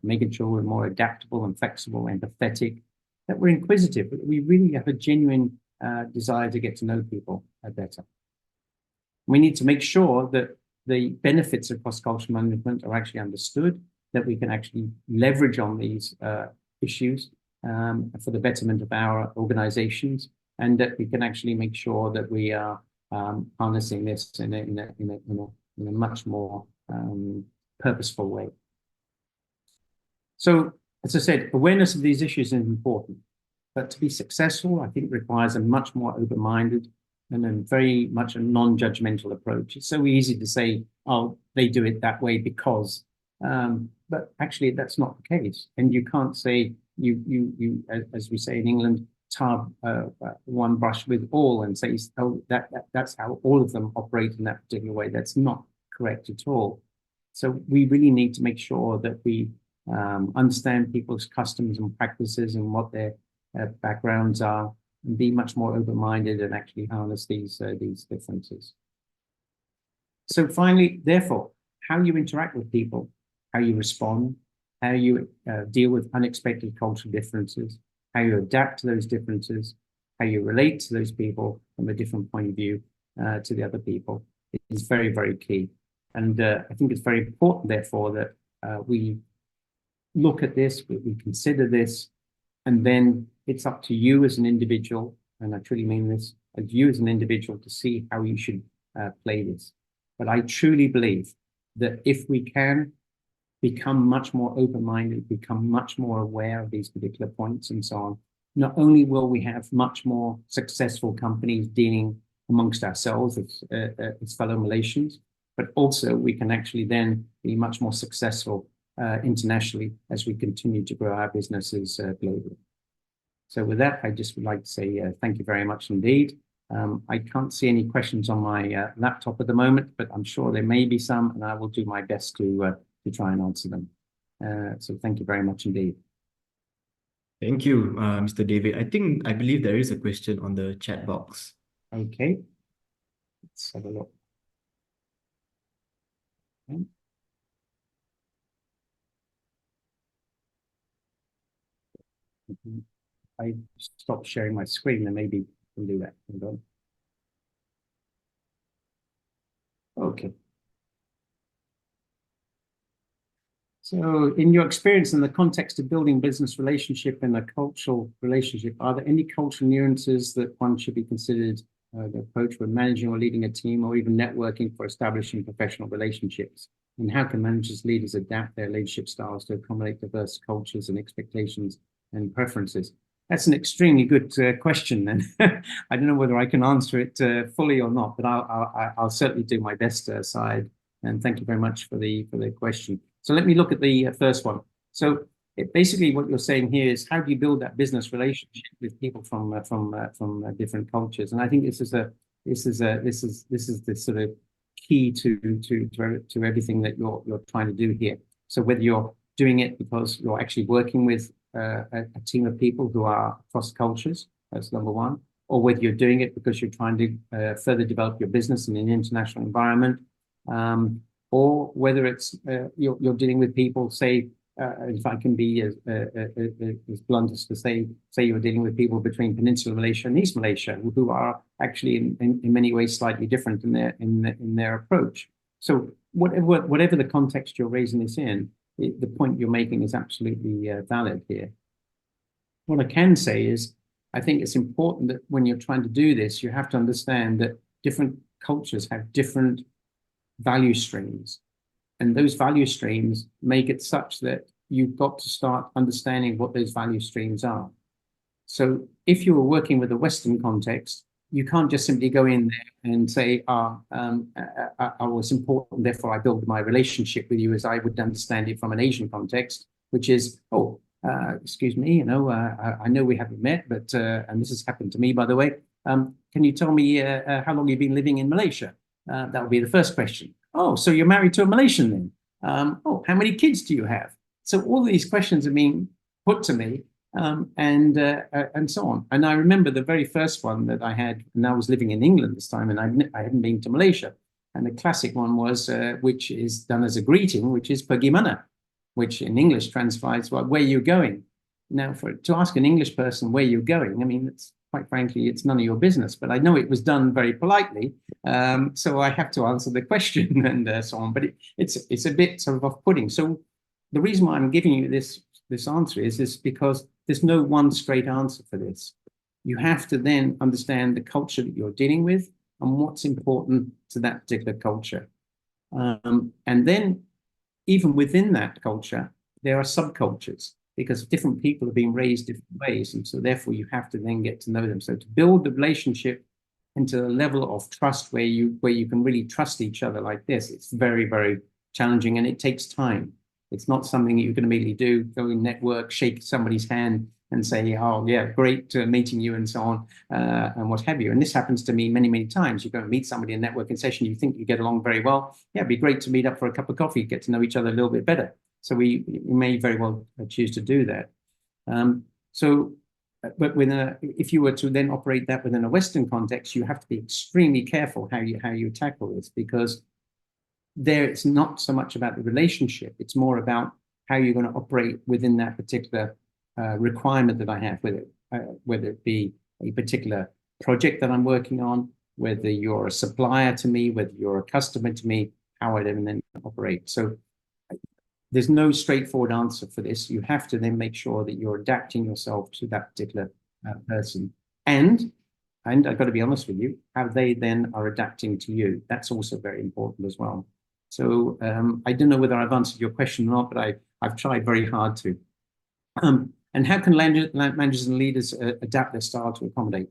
making sure we're more adaptable and flexible, empathetic, that we're inquisitive, that we really have a genuine desire to get to know people better. We need to make sure that the benefits of cross-cultural management are actually understood, that we can actually leverage on these issues for the betterment of our organizations, and that we can actually make sure that we are harnessing this in a much more purposeful way. So, as I said, awareness of these issues is important, but to be successful, I think requires a much more open-minded and then very much a non-judgmental approach. It's so easy to say, oh, they do it that way because, but actually that's not the case. And you can't say, as we say in England, tar one brush with all and say, oh, that's how all of them operate in that particular way. That's not correct at all. So we really need to make sure that we understand people's customs and practices and what their backgrounds are, and be much more open-minded and actually harness these differences. So finally, therefore, how you interact with people, how you respond, how you deal with unexpected cultural differences, how you adapt to those differences, how you relate to those people from a different point of view to the other people is very, very key. And I think it's very important, therefore, that we look at this, we consider this, and then it's up to you as an individual, and I truly mean this, as you as an individual to see how you should play this. But I truly believe that if we can become much more open-minded, become much more aware of these particular points and so on, not only will we have much more successful companies dealing amongst ourselves as fellow Malaysians, but also we can actually then be much more successful internationally as we continue to grow our businesses globally. So with that, I just would like to say thank you very much indeed. I can't see any questions on my laptop at the moment, but I'm sure there may be some, and I will do my best to try and answer them. So thank you very much indeed. Thank you, Mr. David. I believe there is a question on the chat box. Okay, let's have a look. Okay. I stopped sharing my screen, and maybe I can do that. Hold on. Okay. So in your experience in the context of building business relationship and a cultural relationship, are there any cultural nuances that one should be considered the approach when managing or leading a team, or even networking for establishing professional relationships? And how can managers, leaders adapt their leadership styles to accommodate diverse cultures and expectations and preferences? That's an extremely good question, and I don't know whether I can answer it fully or not, but I'll certainly do my best, Syed. And thank you very much for the question. So let me look at the first one. So basically, what you're saying here is, how do you build that business relationship with people from different cultures? And I think this is the sort of key to everything that you're trying to do here. So whether you're doing it because you're actually working with a team of people who are across cultures, that's number one, or whether you're doing it because you're trying to further develop your business in an international environment, or whether it's you're dealing with people, say, if I can be as blunt as to say you're dealing with people between Peninsular Malaysia and East Malaysia, who are actually in many ways slightly different in their approach. So whatever the context you're raising this in, the point you're making is absolutely valid here. What I can say is, I think it's important that when you're trying to do this, you have to understand that different cultures have different value streams. And those value streams make it such that you've got to start understanding what those value streams are. So if you were working with a Western context, you can't just simply go in there and say, it's important, therefore I build my relationship with you as I would understand it from an Asian context, which is, excuse me, I know we haven't met, but, and this has happened to me, by the way. Can you tell me how long you've been living in Malaysia? That would be the first question. Oh, so you're married to a Malaysian then? Oh, how many kids do you have? So all these questions are being put to me, and so on. And I remember the very first one that I had, and I was living in England this time, and I hadn't been to Malaysia. And the classic one was, which is done as a greeting, which is "Pergi mana," which in English translates, well, where are you going? Now, to ask an English person where you're going, I mean, it's quite frankly, it's none of your business. But I know it was done very politely, so I have to answer the question and so on. But it's a bit sort of off-putting. So the reason why I'm giving you this answer is because there's no one straight answer for this. You have to then understand the culture that you're dealing with and what's important to that particular culture. And then even within that culture, there are subcultures because different people have been raised different ways. And so therefore you have to then get to know them. So to build the relationship into a level of trust where you can really trust each other like this, it's very, very challenging and it takes time. It's not something that you can immediately do, go in network, shake somebody's hand and say, oh yeah, great meeting you and so on, and what have you. And this happens to me many, many times. You go and meet somebody in a networking session, you think you get along very well. Yeah, it'd be great to meet up for a cup of coffee, get to know each other a little bit better. So we may very well choose to do that. But if you were to then operate that within a Western context, you have to be extremely careful how you tackle this, because there it's not so much about the relationship, it's more about how you're going to operate within that particular requirement that I have, whether it be a particular project that I'm working on, whether you're a supplier to me, whether you're a customer to me, how I then operate. So there's no straightforward answer for this. You have to then make sure that you're adapting yourself to that particular person. And I've got to be honest with you, how they then are adapting to you. That's also very important as well. So I don't know whether I've answered your question or not, but I've tried very hard to. And how can managers and leaders adapt their style to accommodate?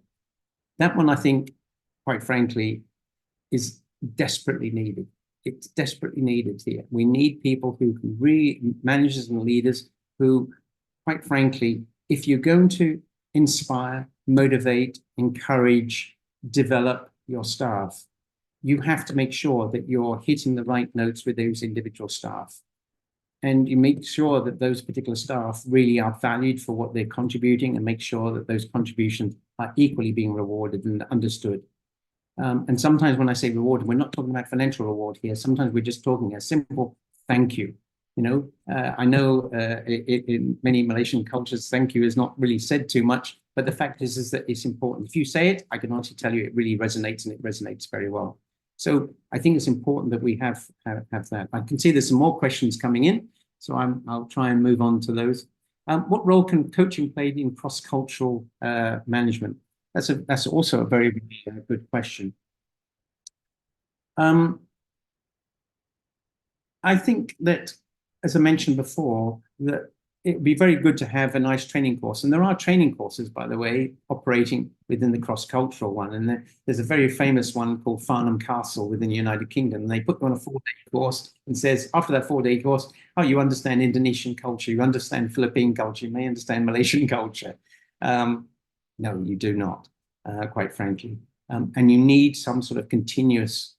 That one, I think, quite frankly, is desperately needed. It's desperately needed here. We need people who can managers and leaders who, quite frankly, if you're going to inspire, motivate, encourage, develop your staff, you have to make sure that you're hitting the right notes with those individual staff. And you make sure that those particular staff really are valued for what they're contributing, and make sure that those contributions are equally being rewarded and understood. And sometimes when I say reward, we're not talking about financial reward here. Sometimes we're just talking a simple thank you. I know in many Malaysian cultures, thank you is not really said too much, but the fact is that it's important. If you say it, I can honestly tell you it really resonates, and it resonates very well. So I think it's important that we have that. I can see there's some more questions coming in, so I'll try and move on to those. What role can coaching play in cross-cultural management? That's also a very, very good question. I think that, as I mentioned before, that it would be very good to have a nice training course. And there are training courses, by the way, operating within the cross-cultural one. And there's a very famous one called Farnham Castle within the United Kingdom. And they put you on a 4-day course and says, after that 4-day course, oh, you understand Indonesian culture, you understand Philippine culture, you may understand Malaysian culture. No, you do not, quite frankly. And you need some sort of continuous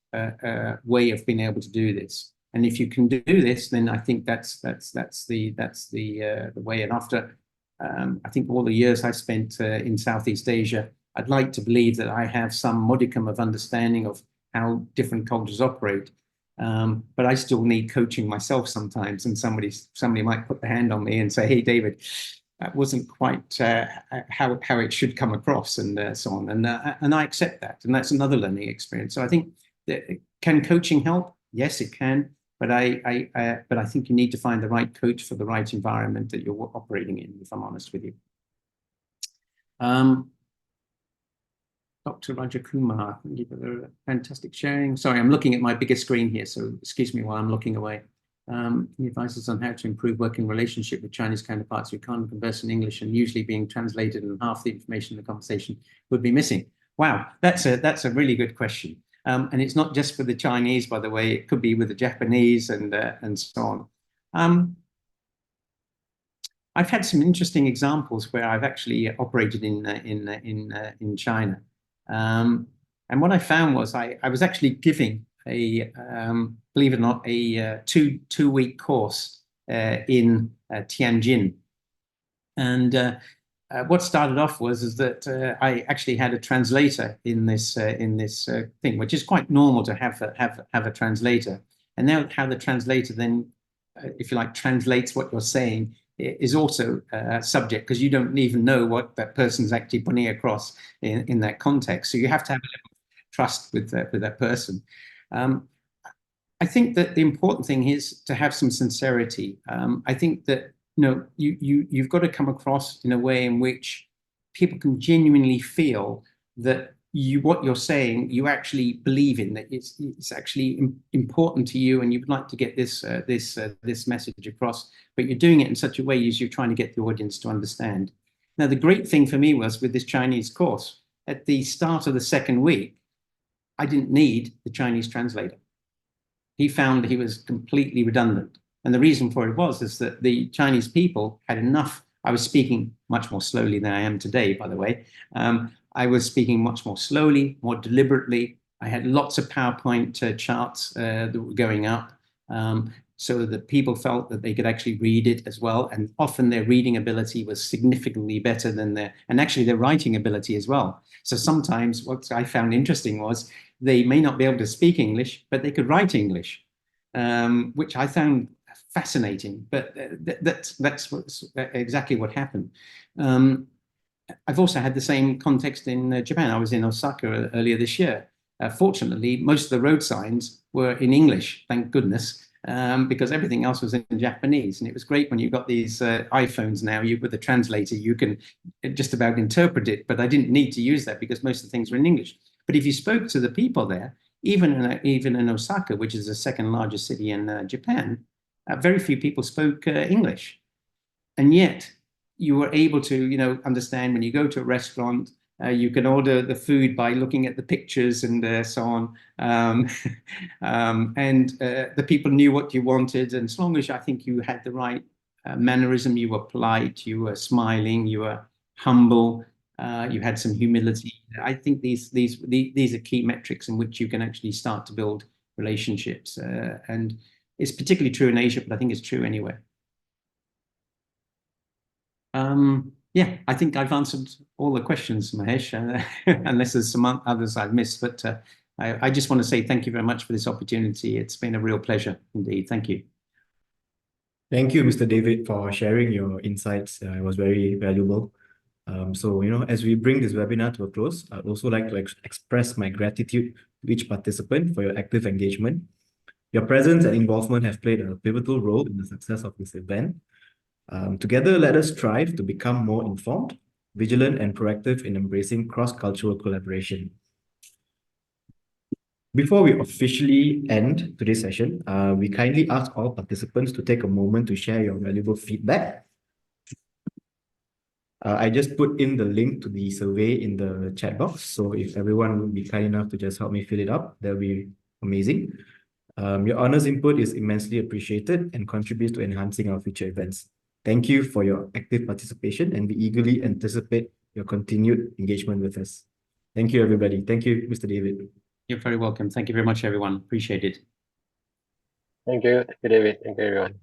way of being able to do this. And if you can do this, then I think that's the way. And after I think all the years I spent in Southeast Asia, I'd like to believe that I have some modicum of understanding of how different cultures operate. But I still need coaching myself sometimes, and somebody might put their hand on me and say, "Hey, David, that wasn't quite how it should come across," and so on. And I accept that, and that's another learning experience. So I think that, can coaching help? Yes, it can. But I think you need to find the right coach for the right environment that you're operating in, if I'm honest with you. Dr. Raja Kumar, thank you for the fantastic sharing. Sorry, I'm looking at my bigger screen here, so excuse me while I'm looking away. He advises on how to improve working relationship with Chinese counterparts who can't converse in English and usually being translated, and half the information in the conversation would be missing. Wow, that's a really good question. And it's not just for the Chinese, by the way, it could be with the Japanese and so on. I've had some interesting examples where I've actually operated in China, and what I found was I was actually giving a believe it or not a two-week course in Tianjin, and what started off is that I actually had a translator in this thing, which is quite normal to have a translator. And now how the translator then, if you like, translates what you're saying is also subject, because you don't even know what that person's actually putting across in that context. So you have to have a level of trust with that person. I think that the important thing is to have some sincerity. I think that you've got to come across in a way in which people can genuinely feel that what you're saying, you actually believe in, that it's actually important to you, and you'd like to get this message across, but you're doing it in such a way as you're trying to get the audience to understand. Now, the great thing for me was with this Chinese course, at the start of the second week, I didn't need the Chinese translator. He found he was completely redundant. And the reason for it is that the Chinese people had enough. I was speaking much more slowly than I am today, by the way. I was speaking much more slowly, more deliberately. I had lots of PowerPoint charts that were going up, so that people felt that they could actually read it as well. And often their reading ability was significantly better than their writing ability as well. So sometimes what I found interesting was they may not be able to speak English, but they could write English, which I found fascinating. But that's exactly what happened. I've also had the same context in Japan. I was in Osaka earlier this year. Fortunately, most of the road signs were in English, thank goodness, because everything else was in Japanese. And it was great when you got these iPhones now, with a translator, you can just about interpret it. But I didn't need to use that because most of the things were in English. But if you spoke to the people there, even in Osaka, which is the second largest city in Japan, very few people spoke English. And yet you were able to, understand when you go to a restaurant, you can order the food by looking at the pictures and so on. And the people knew what you wanted. And as long as I think you had the right mannerism, you were polite, you were smiling, you were humble, you had some humility. I think these are key metrics in which you can actually start to build relationships. And it's particularly true in Asia, but I think it's true anywhere. Yeah, I think I've answered all the questions, Mahesh, unless there's some others I've missed. But I just want to say thank you very much for this opportunity. It's been a real pleasure indeed. Thank you. Thank you, Mr. David, for sharing your insights. It was very valuable. So, as we bring this webinar to a close, I'd also like to express my gratitude to each participant for your active engagement. Your presence and involvement have played a pivotal role in the success of this event. Together, let us strive to become more informed, vigilant, and proactive in embracing cross-cultural collaboration. Before we officially end today's session, we kindly ask all participants to take a moment to share your valuable feedback. I just put in the link to the survey in the chat box, so if everyone would be kind enough to just help me fill it up, that would be amazing. Your honest input is immensely appreciated and contributes to enhancing our future events. Thank you for your active participation, and we eagerly anticipate your continued engagement with us. Thank you, everybody. Thank you, Mr. David. You're very welcome. Thank you very much, everyone. Appreciate it. Thank you, David. Thank you, everyone.